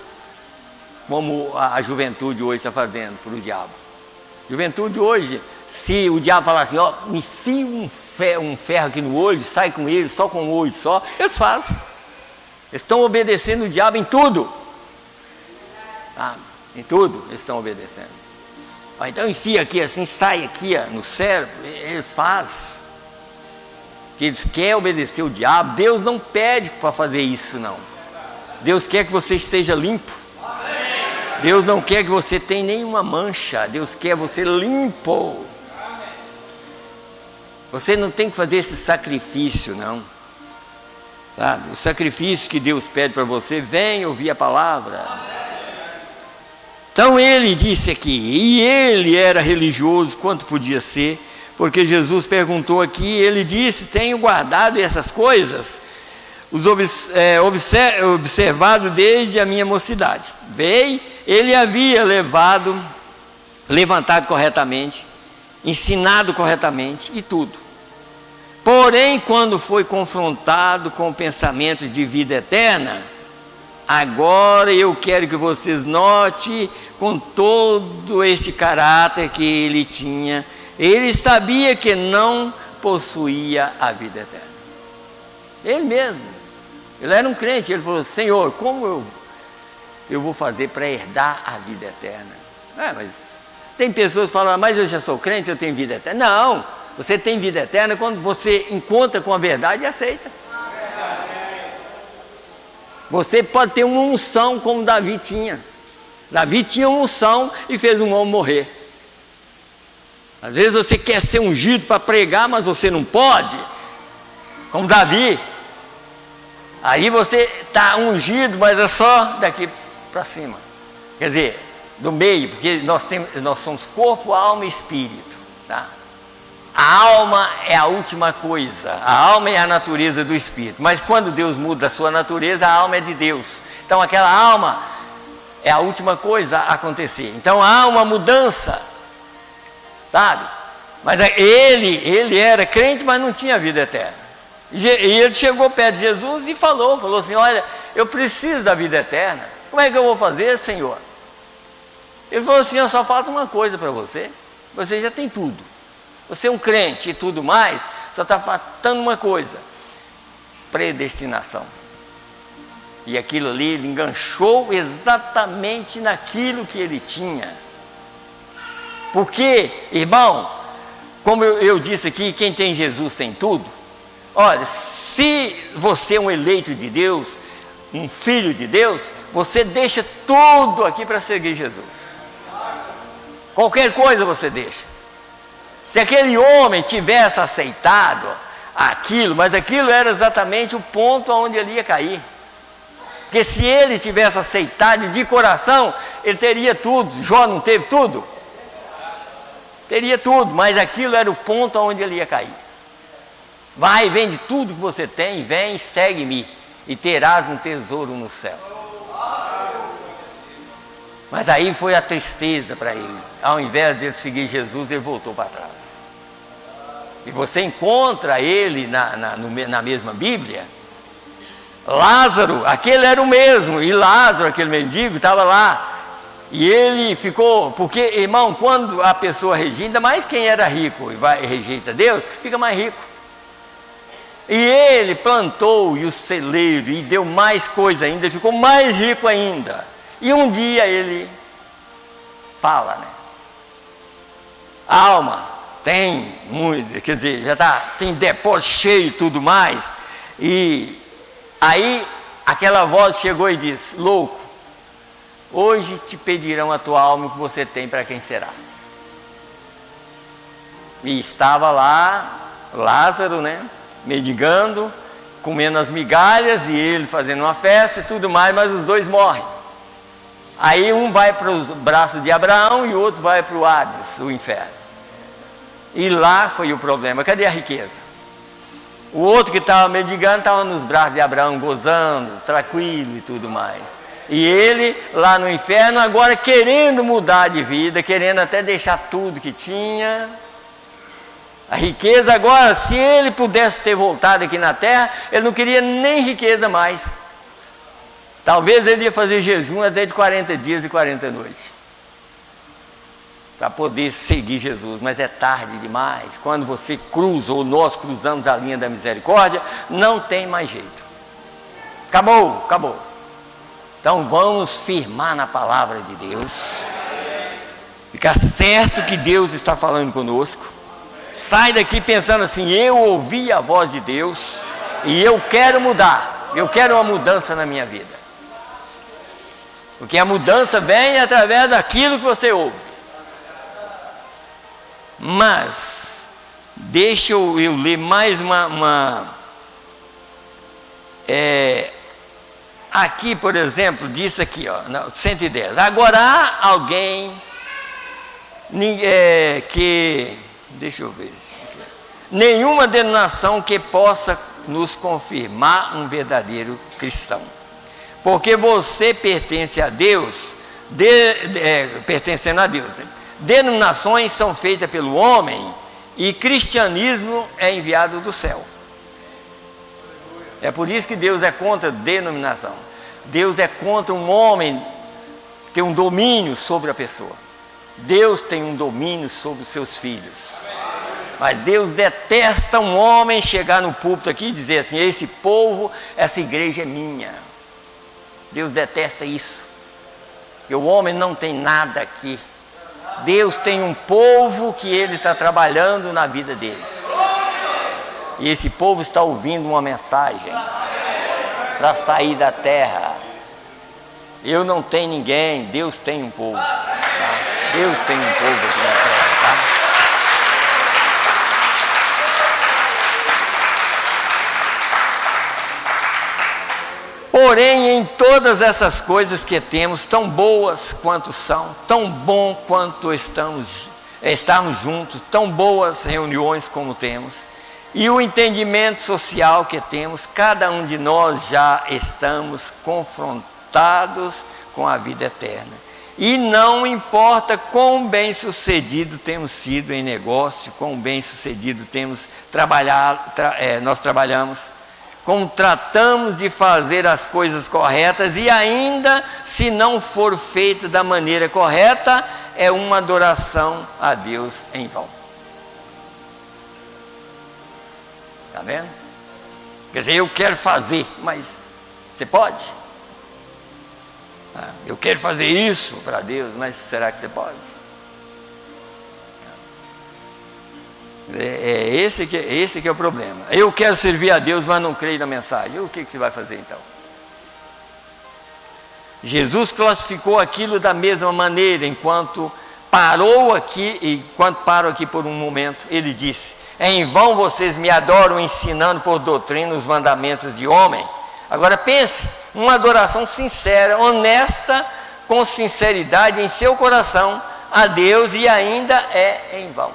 como a juventude hoje está fazendo para o diabo. Juventude hoje, se o diabo falar assim, ó, me enfia um ferro aqui no olho, sai com ele, só com o olho só, eles fazem. Eles estão obedecendo o diabo em tudo. Em tudo eles estão obedecendo. Então enfia aqui assim, sai aqui no cérebro, eles fazem. Que eles querem obedecer o diabo. Deus não pede para fazer isso não. Deus quer que você esteja limpo. Deus não quer que você tenha nenhuma mancha. Deus quer você limpo. Você não tem que fazer esse sacrifício não. Sabe? O sacrifício que Deus pede para você, vem ouvir a palavra. Então ele disse aqui, e ele era religioso quanto podia ser, porque Jesus perguntou aqui, ele disse, tenho guardado essas coisas, observado desde a minha mocidade. Veio, ele havia levantado corretamente, ensinado corretamente e tudo. Porém, quando foi confrontado com o pensamento de vida eterna, agora eu quero que vocês notem com todo esse caráter que ele tinha, ele sabia que não possuía a vida eterna. Ele mesmo, ele era um crente, ele falou, Senhor, como eu vou fazer para herdar a vida eterna? Mas tem pessoas que falam, mas eu já sou crente, eu tenho vida eterna. Não! Você tem vida eterna quando você encontra com a verdade e aceita. Você pode ter uma unção como Davi tinha. Davi tinha uma unção e fez um homem morrer. Às vezes você quer ser ungido para pregar, mas você não pode. Como Davi. Aí você está ungido, mas é só daqui para cima. Quer dizer, do meio, porque nós somos corpo, alma e espírito. Tá? A alma é a última coisa, a alma é a natureza do Espírito, mas quando Deus muda a sua natureza, a alma é de Deus, então aquela alma é a última coisa a acontecer, então há uma mudança, sabe? Mas ele era crente, mas não tinha vida eterna, e ele chegou perto de Jesus e falou assim, olha, eu preciso da vida eterna, como é que eu vou fazer, Senhor? Ele falou assim: só falta uma coisa para você. Você já tem tudo. Você é um crente e tudo mais, só está faltando uma coisa: predestinação. E aquilo ali, ele enganchou exatamente naquilo que ele tinha. Porque, irmão, como eu disse aqui, quem tem Jesus tem tudo. Olha, se você é um eleito de Deus, um filho de Deus, você deixa tudo aqui para seguir Jesus. Qualquer coisa você deixa. Se aquele homem tivesse aceitado aquilo, mas aquilo era exatamente o ponto onde ele ia cair. Porque se ele tivesse aceitado de coração, ele teria tudo. Jó não teve tudo? Teria tudo, mas aquilo era o ponto onde ele ia cair. Vai, vende tudo que você tem, vem, segue-me, e terás um tesouro no céu. Mas aí foi a tristeza para ele. Ao invés de ele seguir Jesus, ele voltou para trás. E você encontra ele na mesma Bíblia. Lázaro, aquele era o mesmo, e Lázaro, aquele mendigo, estava lá. E ele ficou, porque, irmão, quando a pessoa rejeita, ainda mais quem era rico e rejeita Deus, fica mais rico. E ele plantou e o celeiro, e deu mais coisa ainda, ficou mais rico ainda. E um dia ele fala, né? A alma tem muito, quer dizer, tem depósito cheio e tudo mais. E aí aquela voz chegou e disse: louco, hoje te pedirão a tua alma, o que você tem, para quem será? E estava lá Lázaro, né? Mendigando, comendo as migalhas, e ele fazendo uma festa e tudo mais, mas os dois morrem. Aí um vai para os braços de Abraão e o outro vai para o Hades, o inferno. E lá foi o problema. Cadê a riqueza? O outro que estava mendigando estava nos braços de Abraão, gozando, tranquilo e tudo mais. E ele lá no inferno, agora querendo mudar de vida, querendo até deixar tudo que tinha. A riqueza agora, se ele pudesse ter voltado aqui na terra, ele não queria nem riqueza mais. Talvez ele ia fazer jejum até de 40 dias e 40 noites, para poder seguir Jesus, mas é tarde demais. Quando você cruza, ou nós cruzamos a linha da misericórdia, não tem mais jeito. Acabou, acabou. Então vamos firmar na palavra de Deus, ficar certo que Deus está falando conosco. Sai daqui pensando assim: eu ouvi a voz de Deus e eu quero mudar, eu quero uma mudança na minha vida. Porque a mudança vem através daquilo que você ouve. Mas deixa eu ler mais aqui, por exemplo, disse aqui, ó, 110. Agora há alguém que, deixa eu ver, nenhuma denominação que possa nos confirmar um verdadeiro cristão. Porque você pertence a Deus, pertencendo a Deus. Denominações são feitas pelo homem e cristianismo é enviado do céu. É por isso que Deus é contra denominação. Deus é contra um homem ter um domínio sobre a pessoa. Deus tem um domínio sobre os seus filhos. Mas Deus detesta um homem chegar no púlpito aqui e dizer assim: esse povo, essa igreja é minha. Deus detesta isso. Porque o homem não tem nada aqui. Deus tem um povo que Ele está trabalhando na vida deles. E esse povo está ouvindo uma mensagem para sair da terra. Eu não tenho ninguém, Deus tem um povo. Tá? Deus tem um povo aqui na terra. Tá? Porém, em todas essas coisas que temos, tão boas quanto são, tão bom quanto estarmos juntos, tão boas reuniões como temos, e o entendimento social que temos, cada um de nós já estamos confrontados com a vida eterna. E não importa quão bem sucedido temos sido em negócio, quão bem sucedido temos trabalhado, nós trabalhamos, como tratamos de fazer as coisas corretas, e ainda, se não for feito da maneira correta, é uma adoração a Deus em vão. Está vendo? Quer dizer, eu quero fazer, mas você pode? Eu quero fazer isso para Deus, mas será que você pode? Esse que é o problema. Eu quero servir a Deus, mas não creio na mensagem. O que você vai fazer então? Jesus classificou aquilo da mesma maneira. Enquanto paro aqui por um momento, ele disse: em vão vocês me adoram ensinando por doutrina os mandamentos de homem. Agora pense, uma adoração sincera, honesta, com sinceridade em seu coração a Deus, e ainda é em vão.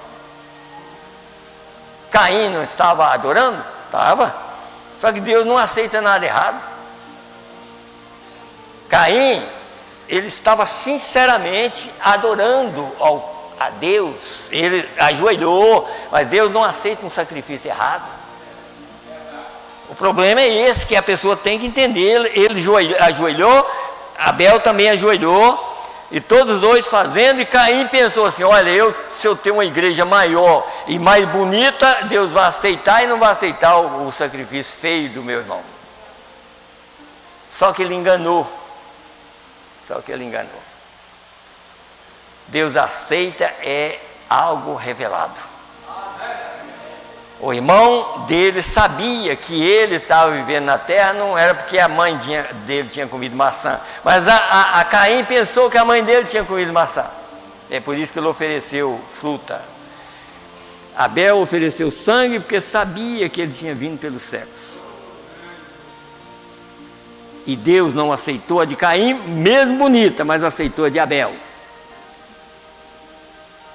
Caim não estava adorando? Estava. Só que Deus não aceita nada errado. Caim, ele estava sinceramente adorando a Deus. Ele ajoelhou, mas Deus não aceita um sacrifício errado. O problema é esse, que a pessoa tem que entender. Ele ajoelhou, Abel também ajoelhou, e todos dois fazendo, e Caim pensou assim: olha, se eu tenho uma igreja maior e mais bonita, Deus vai aceitar, e não vai aceitar o sacrifício feio do meu irmão. Só que ele enganou. Deus aceita algo revelado. O irmão dele sabia que ele estava vivendo na terra, não era porque a mãe dele tinha comido maçã, mas a Caim pensou que a mãe dele tinha comido maçã. É por isso que ele ofereceu fruta. Abel ofereceu sangue porque sabia que ele tinha vindo pelos céus. E Deus não aceitou a de Caim, mesmo bonita, mas aceitou a de Abel.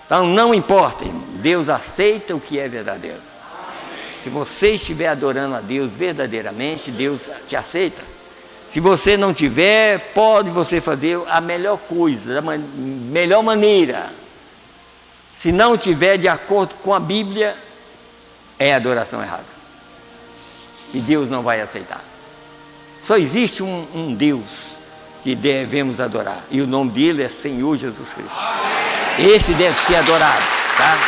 Então não importa, irmão, Deus aceita o que é verdadeiro. Se você estiver adorando a Deus verdadeiramente, Deus te aceita. Se você não tiver, pode você fazer a melhor coisa, da melhor maneira. Se não tiver de acordo com a Bíblia, é adoração errada. E Deus não vai aceitar. Só existe um Deus que devemos adorar, e o nome dele é Senhor Jesus Cristo. Esse deve ser adorado, tá?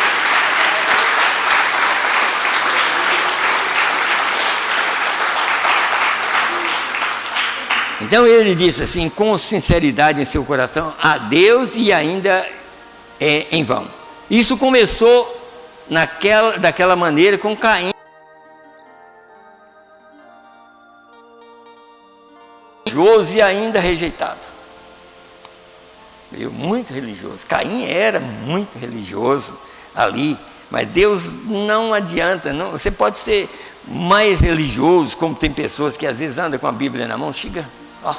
Então ele disse assim, com sinceridade em seu coração, a Deus, e ainda é em vão. Isso começou daquela maneira com Caim. Religioso e ainda rejeitado. Muito religioso. Caim era muito religioso ali, mas Deus não adianta. Não, você pode ser mais religioso, como tem pessoas que às vezes andam com a Bíblia na mão, chega, ó.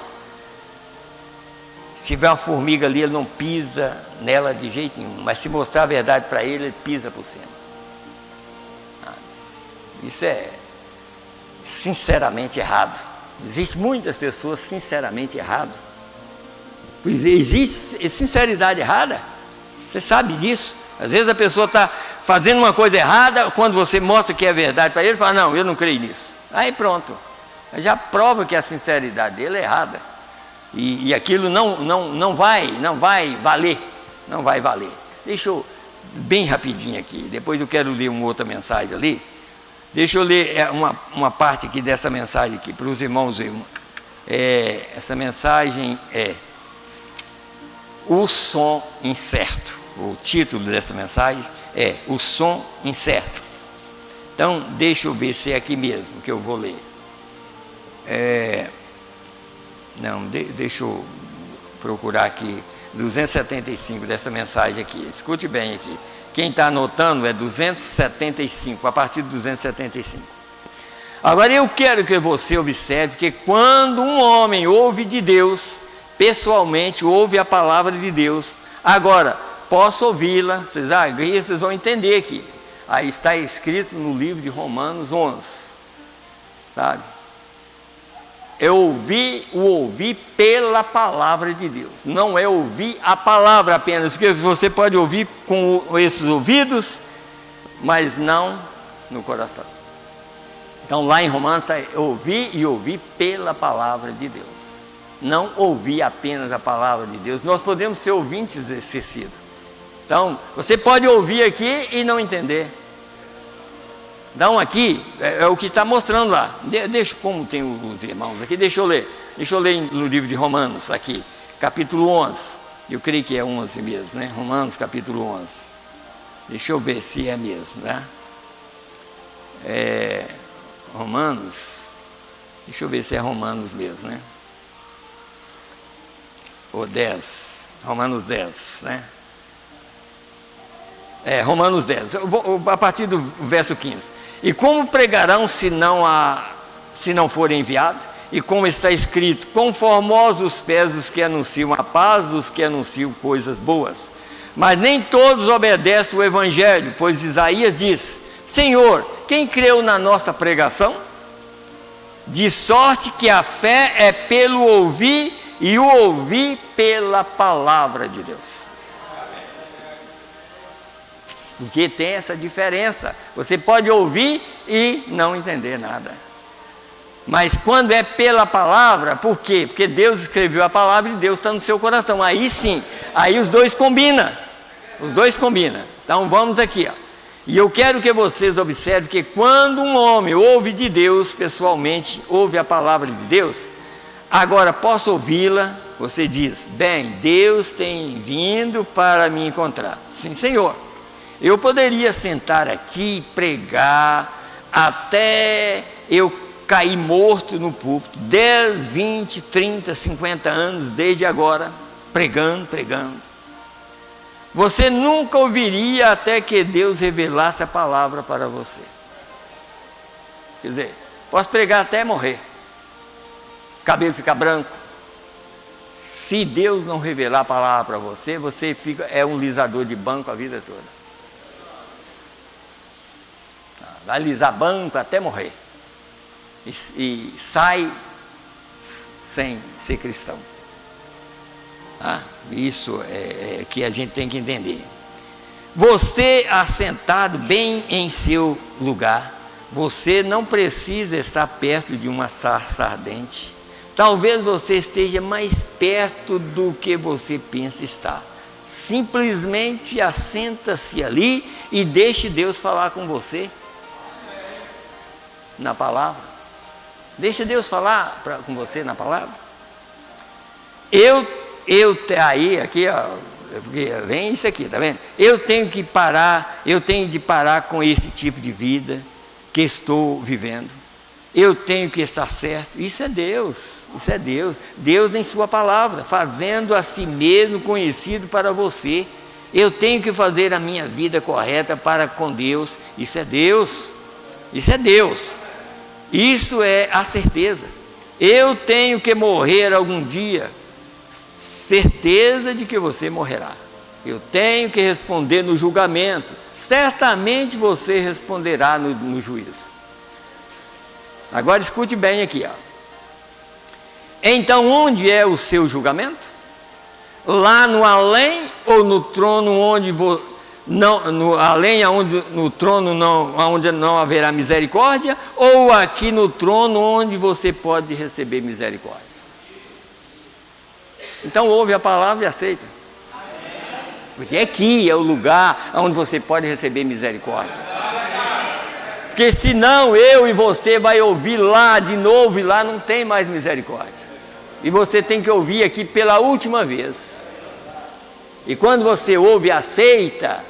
Se tiver uma formiga ali, ele não pisa nela de jeito nenhum, mas se mostrar a verdade para ele, ele pisa por cima. Isso é sinceramente errado. Existem muitas pessoas sinceramente erradas. Pois existe sinceridade errada. Você sabe disso. Às vezes a pessoa está fazendo uma coisa errada, quando você mostra que é verdade para ele, ele fala, não, eu não creio nisso. Aí pronto. Já prova que a sinceridade dele é errada. E aquilo não vai valer. Não vai valer. Deixa eu, bem rapidinho aqui, depois eu quero ler uma outra mensagem ali. Deixa eu ler uma parte aqui dessa mensagem aqui, para os irmãos e irmãs. Essa mensagem é O Som Incerto. O título dessa mensagem é O Som Incerto. Então, deixa eu ver se é aqui mesmo que eu vou ler. Deixa eu procurar aqui, 275 dessa mensagem aqui. Escute bem aqui. Quem está anotando é 275, a partir de 275. Agora eu quero que você observe que quando um homem ouve de Deus, pessoalmente ouve a palavra de Deus, agora, posso ouvi-la, vocês vão entender aqui. Aí está escrito no livro de Romanos 11, sabe? Eu ouvi pela palavra de Deus. Não é ouvir a palavra apenas, porque você pode ouvir com esses ouvidos, mas não no coração. Então lá em Romanos está ouvir e ouvir pela palavra de Deus. Não ouvir apenas a palavra de Deus. Nós podemos ser ouvintes excessivos. Então, você pode ouvir aqui e não entender. Então aqui, é o que está mostrando lá. Deixa, como tem os irmãos aqui, deixa eu ler no livro de Romanos aqui, capítulo 11. Eu creio que é 11 mesmo, né? Romanos capítulo 11. Deixa eu ver se é mesmo, né? Romanos, deixa eu ver se é Romanos mesmo, né? Ou 10, Romanos 10, né? Romanos 10, eu vou, a partir do verso 15. E como pregarão se não forem enviados? E como está escrito, conformosos os pés dos que anunciam a paz, dos que anunciam coisas boas. Mas nem todos obedecem o evangelho, pois Isaías diz: Senhor, quem creu na nossa pregação? De sorte que a fé é pelo ouvir, e o ouvir pela palavra de Deus. Porque tem essa diferença. Você pode ouvir e não entender nada. Mas quando é pela palavra, por quê? Porque Deus escreveu a palavra e Deus está no seu coração. Aí sim, aí os dois combinam. Os dois combinam. Então vamos aqui, ó. E eu quero que vocês observem que quando um homem ouve de Deus, pessoalmente, ouve a palavra de Deus, agora posso ouvi-la, você diz: bem, Deus tem vindo para me encontrar. Sim, Senhor. Eu poderia sentar aqui e pregar até eu cair morto no púlpito, 10, 20, 30, 50 anos, desde agora, pregando. Você nunca ouviria até que Deus revelasse a palavra para você. Quer dizer, posso pregar até morrer, cabelo ficar branco. Se Deus não revelar a palavra para você, você é um lisador de banco a vida toda. Vai lisar banco até morrer. E sai sem ser cristão. Isso é que a gente tem que entender. Você assentado bem em seu lugar, você não precisa estar perto de uma sarça ardente. Talvez você esteja mais perto do que você pensa estar. Simplesmente assenta-se ali e deixe Deus falar com você na palavra. Deixa Deus falar com você na palavra. Aqui, ó, porque vem isso aqui, tá vendo? Eu tenho de parar com esse tipo de vida que estou vivendo. Eu tenho que estar certo. Isso é Deus. Deus em sua palavra, fazendo a si mesmo conhecido para você. Eu tenho que fazer a minha vida correta para com Deus. Isso é Deus. Isso é a certeza. Eu tenho que morrer algum dia. Certeza de que você morrerá. Eu tenho que responder no julgamento. Certamente você responderá no juízo. Agora escute bem aqui, ó. Então onde é o seu julgamento? Lá no além ou no trono onde além aonde no trono onde não haverá misericórdia, ou aqui no trono onde você pode receber misericórdia? Então ouve a palavra e aceita. Porque aqui é o lugar onde você pode receber misericórdia. Porque senão eu e você vai ouvir lá de novo e lá não tem mais misericórdia. E você tem que ouvir aqui pela última vez. E quando você ouve e aceita,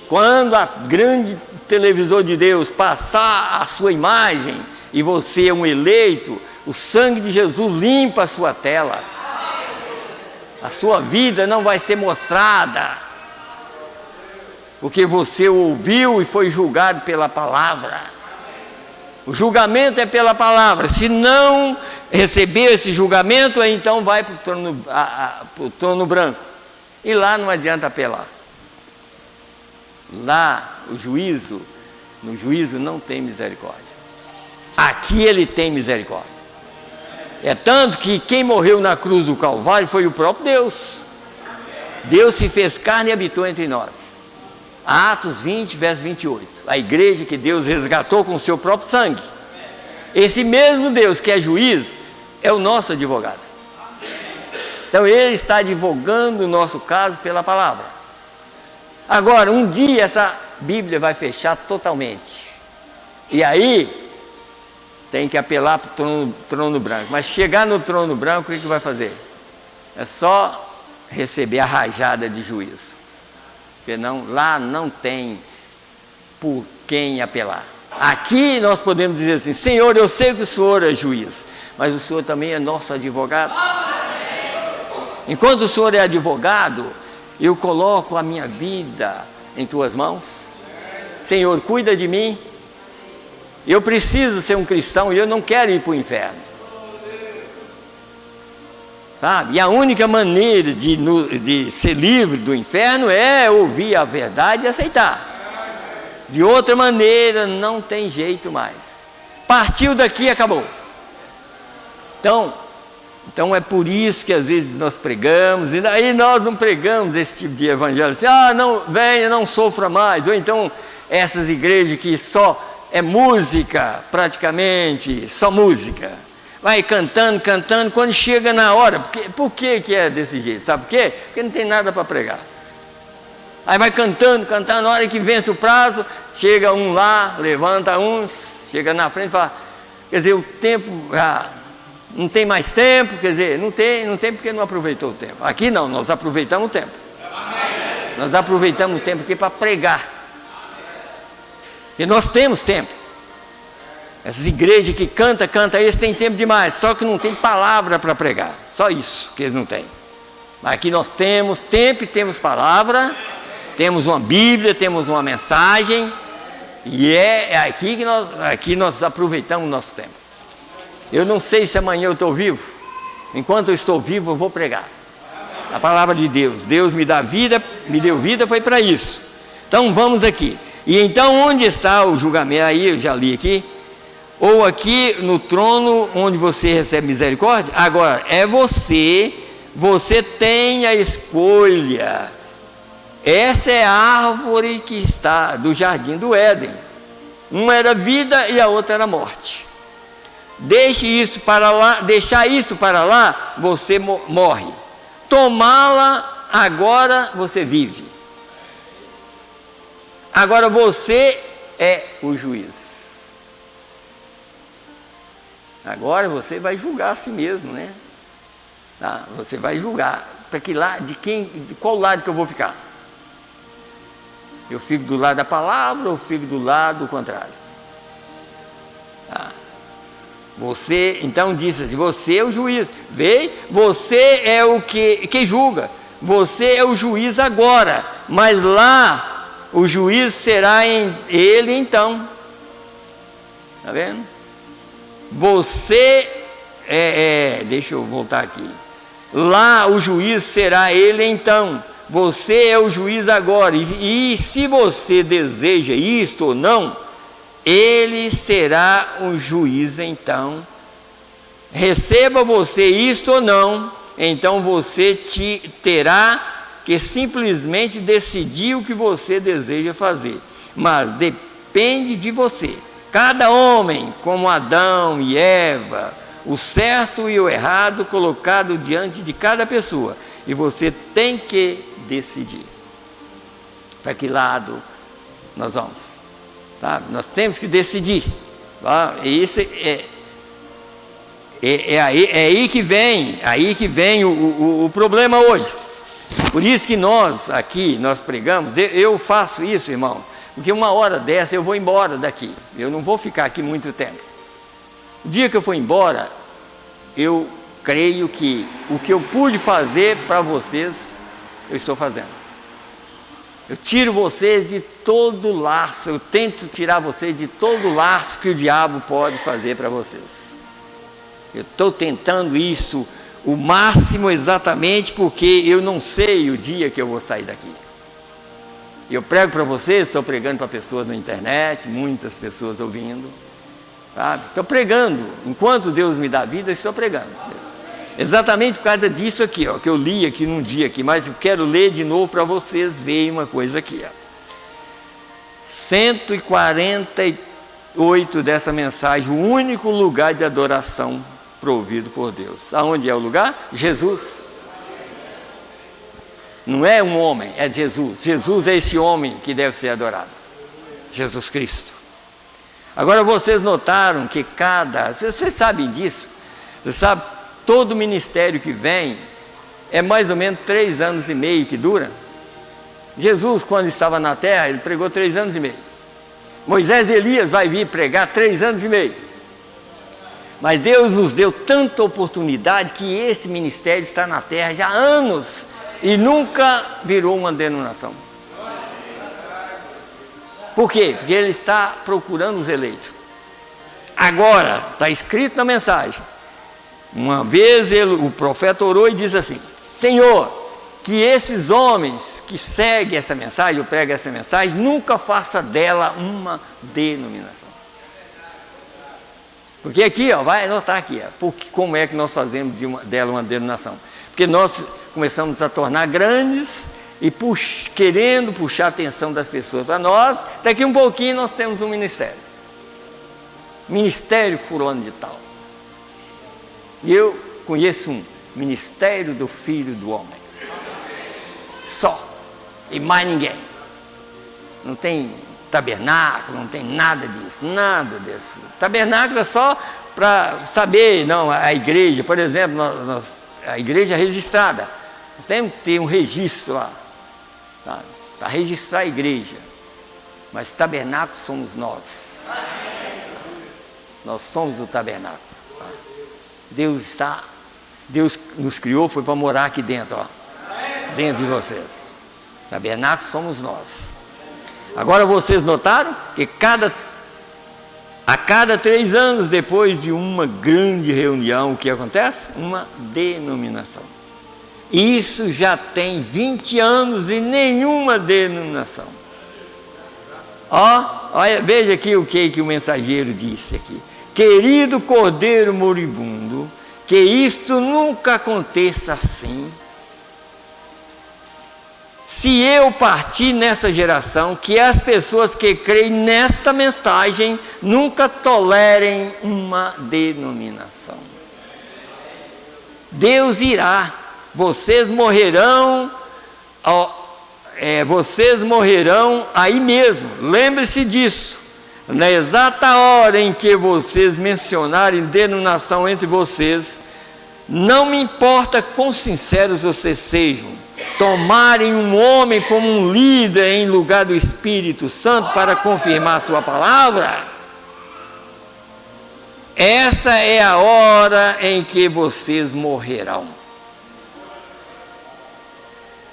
quando a grande televisor de Deus passar a sua imagem e você é um eleito, o sangue de Jesus limpa a sua tela. A sua vida não vai ser mostrada, porque você ouviu e foi julgado pela palavra. O julgamento é pela palavra. Se não receber esse julgamento, então vai para o trono branco. E lá não adianta apelar. Lá no juízo não tem misericórdia. Aqui ele tem misericórdia. É tanto que quem morreu na cruz do Calvário foi o próprio Deus. Deus se fez carne e habitou entre nós. Atos 20, verso 28. A igreja que Deus resgatou com o seu próprio sangue. Esse mesmo Deus que é juiz é o nosso advogado. Então Ele está advogando o nosso caso pela palavra. Agora, um dia essa Bíblia vai fechar totalmente. E aí tem que apelar para o trono branco. Mas chegar no trono branco, o que vai fazer? É só receber a rajada de juízo. Porque lá não tem por quem apelar. Aqui nós podemos dizer assim: Senhor, eu sei que o Senhor é juiz, mas o Senhor também é nosso advogado. Enquanto o Senhor é advogado, eu coloco a minha vida em tuas mãos. Senhor, cuida de mim. Eu preciso ser um cristão e eu não quero ir para o inferno. Sabe? E a única maneira de ser livre do inferno é ouvir a verdade e aceitar. De outra maneira, não tem jeito mais. Partiu daqui, acabou. Então é por isso que às vezes nós pregamos, e daí nós não pregamos esse tipo de evangelho, assim, não venha, não sofra mais, ou então essas igrejas que só é música, praticamente, só música, vai cantando, quando chega na hora, por que é desse jeito, sabe por quê? Porque não tem nada para pregar, aí vai cantando, na hora que vence o prazo, chega um lá, levanta uns, chega na frente e fala, quer dizer, o tempo não tem mais tempo, quer dizer, não tem porque não aproveitou o tempo. Aqui não, nós aproveitamos o tempo. Nós aproveitamos o tempo aqui para pregar. E nós temos tempo. Essas igrejas que canta, eles têm tempo demais, só que não tem palavra para pregar. Só isso que eles não têm. Mas aqui nós temos tempo e temos palavra, temos uma Bíblia, temos uma mensagem, e é aqui nós aproveitamos o nosso tempo. Eu não sei se amanhã eu estou vivo. Enquanto eu estou vivo, eu vou pregar a palavra de Deus. Deus me dá vida, me deu vida, foi para isso. Então vamos aqui. E então onde está o julgamento? Aí eu já li aqui. Ou aqui no trono onde você recebe misericórdia. Agora, é você tem a escolha. Essa é a árvore que está do jardim do Éden. Uma era vida e a outra era morte. Deixar isso para lá, você morre. Tomá-la, agora você vive. Agora você é o juiz. Agora você vai julgar a si mesmo, né? Tá? Você vai julgar. Para que lado, de qual lado que eu vou ficar? Eu fico do lado da palavra ou fico do lado contrário? Tá? Você, então disse assim, você é o juiz, você é o que julga, você é o juiz agora, mas lá o juiz será ele então, está vendo? Você, deixa eu voltar aqui, lá o juiz será ele então, você é o juiz agora, e se você deseja isto ou não, ele será um juiz então. Receba você isto ou não, então você terá que simplesmente decidir o que você deseja fazer. Mas depende de você. Cada homem, como Adão e Eva, o certo e o errado colocado diante de cada pessoa. E você tem que decidir. Para que lado nós vamos? Tá? Nós temos que decidir. Tá? E isso aí que vem o problema hoje. Por isso que nós pregamos, eu faço isso, irmão, porque uma hora dessa eu vou embora daqui, eu não vou ficar aqui muito tempo. O dia que eu for embora, eu creio que o que eu pude fazer para vocês, eu estou fazendo. Eu tiro vocês de todo laço, eu tento tirar vocês de todo laço que o diabo pode fazer para vocês. Eu estou tentando isso o máximo exatamente porque eu não sei o dia que eu vou sair daqui. Eu prego para vocês, estou pregando para pessoas na internet, muitas pessoas ouvindo. Sabe? Estou pregando, enquanto Deus me dá vida, eu estou pregando. Exatamente por causa disso aqui, ó, que eu li aqui num dia aqui, mas eu quero ler de novo para vocês verem uma coisa aqui. Ó. 8 dessa mensagem, o único lugar de adoração provido por Deus. Aonde é o lugar? Jesus. Não é um homem, é Jesus. Jesus é esse homem que deve ser adorado. Jesus Cristo. Agora vocês notaram que vocês sabem disso? Você sabe, todo ministério que vem é mais ou menos 3 anos e meio que dura. Jesus, quando estava na terra, ele pregou 3 anos e meio. Moisés e Elias vai vir pregar 3 anos e meio. Mas Deus nos deu tanta oportunidade que esse ministério está na terra já há anos e nunca virou uma denominação. Por quê? Porque ele está procurando os eleitos. Agora, está escrito na mensagem. Uma vez o profeta orou e disse assim: Senhor, que esses homens que seguem essa mensagem, ou pregam essa mensagem, nunca faça dela uma denominação. Porque aqui, vai anotar aqui, como é que nós fazemos dela uma denominação. Porque nós começamos a tornar grandes e querendo puxar a atenção das pessoas para nós. Daqui um pouquinho nós temos um ministério. Ministério fulano de tal. E eu conheço um ministério do Filho do Homem. Só. E mais ninguém. Não tem tabernáculo, não tem nada disso, nada desse. Tabernáculo é só para saber, não, a igreja, por exemplo, a igreja registrada. Nós temos que ter um registro lá, tá? Para registrar a igreja. Mas tabernáculo somos nós. Nós somos o tabernáculo. Tá? Deus nos criou, foi para morar aqui dentro, dentro de vocês. Tabernáculo somos nós. Agora vocês notaram que a cada 3 anos, depois de uma grande reunião, o que acontece? Uma denominação. Isso já tem 20 anos e nenhuma denominação. Olha, veja aqui o que o mensageiro disse aqui. Querido Cordeiro moribundo, que isto nunca aconteça assim. Se eu partir nessa geração, que as pessoas que creem nesta mensagem nunca tolerem uma denominação. Deus irá, vocês morrerão aí mesmo, lembre-se disso. Na exata hora em que vocês mencionarem denominação entre vocês, não me importa quão sinceros vocês sejam, tomarem um homem como um líder em lugar do Espírito Santo para confirmar a sua palavra, essa é a hora em que vocês morrerão.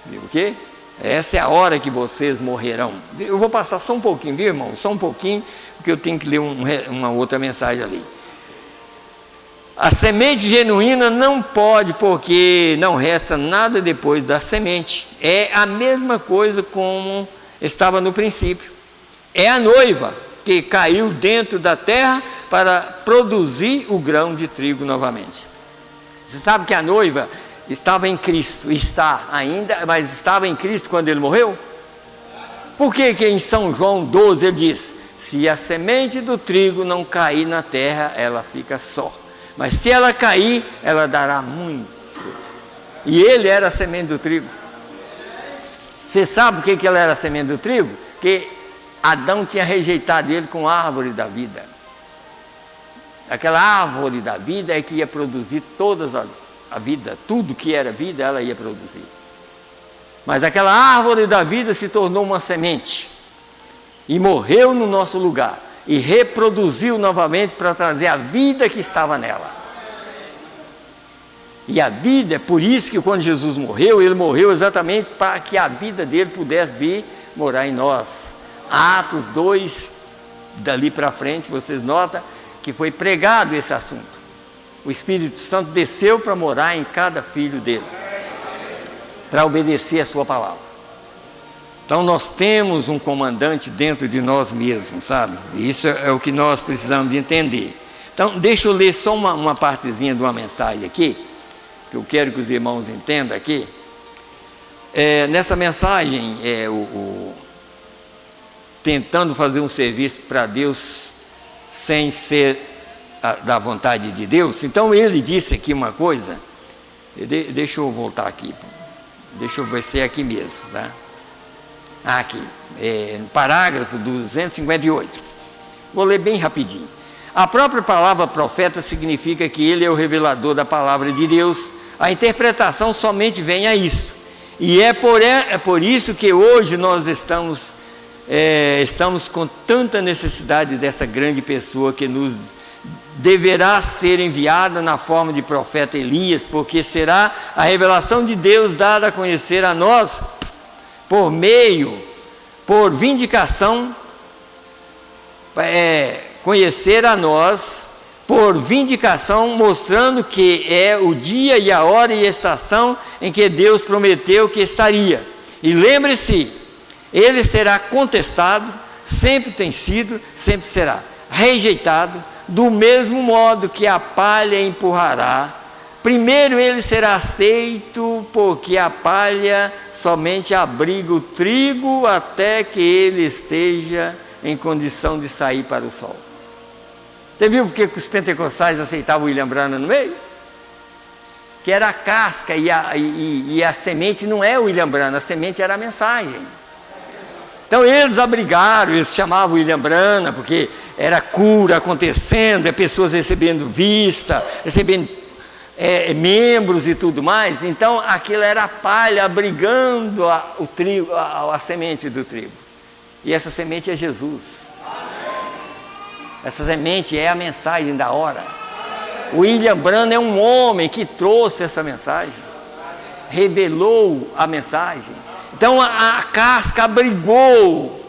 Viu o quê? Essa é a hora que vocês morrerão. Eu vou passar só um pouquinho, viu, irmão? Só um pouquinho, porque eu tenho que ler uma outra mensagem ali. A semente genuína não pode, porque não resta nada depois da semente. É a mesma coisa como estava no princípio. É a noiva que caiu dentro da terra para produzir o grão de trigo novamente. Você sabe que a noiva estava em Cristo, está ainda, mas estava em Cristo quando ele morreu? Por que em São João 12 ele diz: se a semente do trigo não cair na terra, ela fica só. Mas se ela cair, ela dará muito fruto. E ele era a semente do trigo. Você sabe por que ela era a semente do trigo? Porque Adão tinha rejeitado ele com a árvore da vida. Aquela árvore da vida é que ia produzir toda a vida, tudo que era vida, ela ia produzir. Mas aquela árvore da vida se tornou uma semente e morreu no nosso lugar. E reproduziu novamente para trazer a vida que estava nela. E a vida, é por isso que quando Jesus morreu, ele morreu exatamente para que a vida dele pudesse vir morar em nós. Atos 2, dali para frente, vocês notam que foi pregado esse assunto. O Espírito Santo desceu para morar em cada filho dele, para obedecer a sua palavra. Então nós temos um comandante dentro de nós mesmos, sabe? E isso é o que nós precisamos de entender. Então deixa eu ler só uma partezinha de uma mensagem aqui, que eu quero que os irmãos entendam aqui. Nessa mensagem, tentando fazer um serviço para Deus sem ser da vontade de Deus. Então ele disse aqui uma coisa, deixa eu voltar aqui, deixa eu ver se é aqui mesmo, tá? Aqui, no parágrafo 258, vou ler bem rapidinho. A própria palavra profeta significa que ele é o revelador da palavra de Deus. A interpretação somente vem a isto, e é por isso que hoje nós estamos com tanta necessidade dessa grande pessoa que nos deverá ser enviada na forma de profeta Elias, porque será a revelação de Deus dada a conhecer a nós por vindicação, conhecer a nós por vindicação, mostrando que é o dia e a hora e a estação em que Deus prometeu que estaria. E lembre-se, ele será contestado, sempre tem sido, sempre será rejeitado, do mesmo modo que a palha empurrará. Primeiro ele será aceito, porque a palha somente abriga o trigo até que ele esteja em condição de sair para o sol. Você viu porque os pentecostais aceitavam William Branham no meio? Que era a casca e a semente não é o William Branham, a semente era a mensagem. Então eles abrigaram, eles chamavam William Branham, porque era cura acontecendo, pessoas recebendo vista, recebendo membros e tudo mais. Então aquilo era a palha abrigando o trigo, a semente do trigo. E essa semente é Jesus. Essa semente é a mensagem da hora. O William Branham é um homem que trouxe essa mensagem, revelou a mensagem. Então a casca abrigou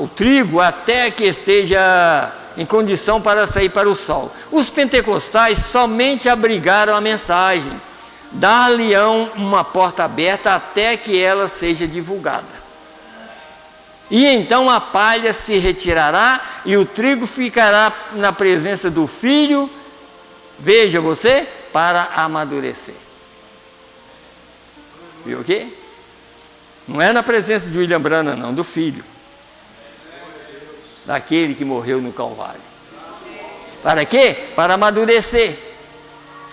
o trigo até que esteja em condição para sair para o sol. Os pentecostais somente abrigaram a mensagem, dar-lhe-ão uma porta aberta até que ela seja divulgada. E então a palha se retirará e o trigo ficará na presença do filho, veja você, para amadurecer. Viu o quê? Não é na presença de William Branham, não, do filho. Daquele que morreu no Calvário. Para quê? Para amadurecer.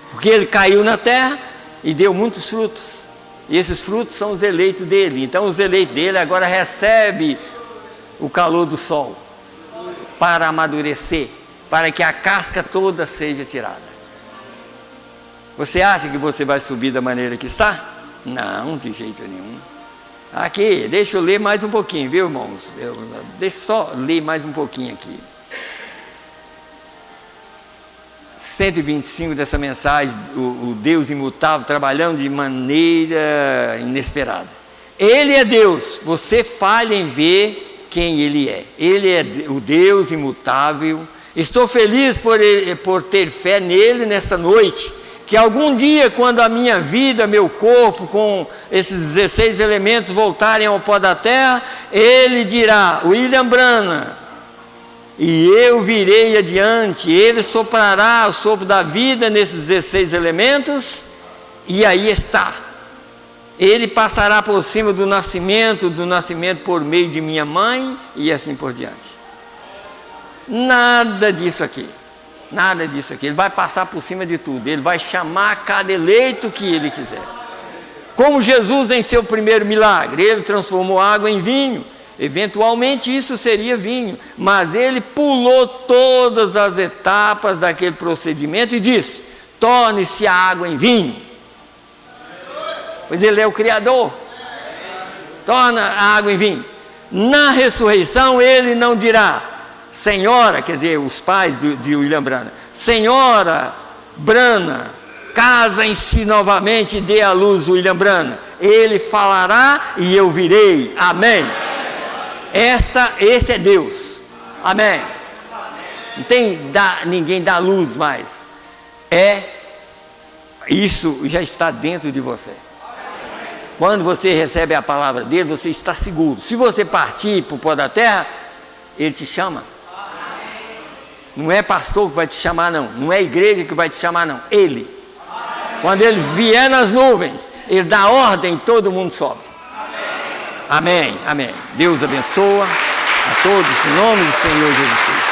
Porque ele caiu na terra e deu muitos frutos. E esses frutos são os eleitos dele. Então os eleitos dele agora recebem o calor do sol para amadurecer, para que a casca toda seja tirada. Você acha que você vai subir da maneira que está? Não, de jeito nenhum. Aqui, deixa eu ler mais um pouquinho, viu, irmãos? Deixa eu só ler mais um pouquinho aqui. 125 dessa mensagem, o Deus imutável trabalhando de maneira inesperada. Ele é Deus, você falha em ver quem Ele é. Ele é o Deus imutável. Estou feliz por ter fé nele nessa noite, que algum dia, quando a minha vida, meu corpo, com esses 16 elementos voltarem ao pó da terra, Ele dirá, William Branham, e eu virei adiante, Ele soprará o sopro da vida nesses 16 elementos, e aí está. Ele passará por cima do nascimento por meio de minha mãe, e assim por diante. Nada disso aqui. Nada disso aqui. Ele vai passar por cima de tudo. Ele vai chamar cada eleito que Ele quiser. Como Jesus em seu primeiro milagre, Ele transformou água em vinho. Eventualmente isso seria vinho, mas Ele pulou todas as etapas daquele procedimento e disse, torne-se a água em vinho. Pois Ele é o Criador. Torna a água em vinho. Na ressurreição Ele não dirá, Senhora, quer dizer, os pais de William Branham, Senhora Branham, casem-se novamente e dê à luz William Branham. Ele falará e eu virei. Amém. Esse é Deus. Amém. Não tem ninguém dá luz mais. Isso já está dentro de você. Quando você recebe a palavra dele, você está seguro. Se você partir para o pó da terra, Ele te chama. Não é pastor que vai te chamar, não. Não é igreja que vai te chamar, não. Ele. Quando Ele vier nas nuvens, Ele dá ordem, todo mundo sobe. Amém. Amém. Deus abençoa a todos, em nome do Senhor Jesus Cristo.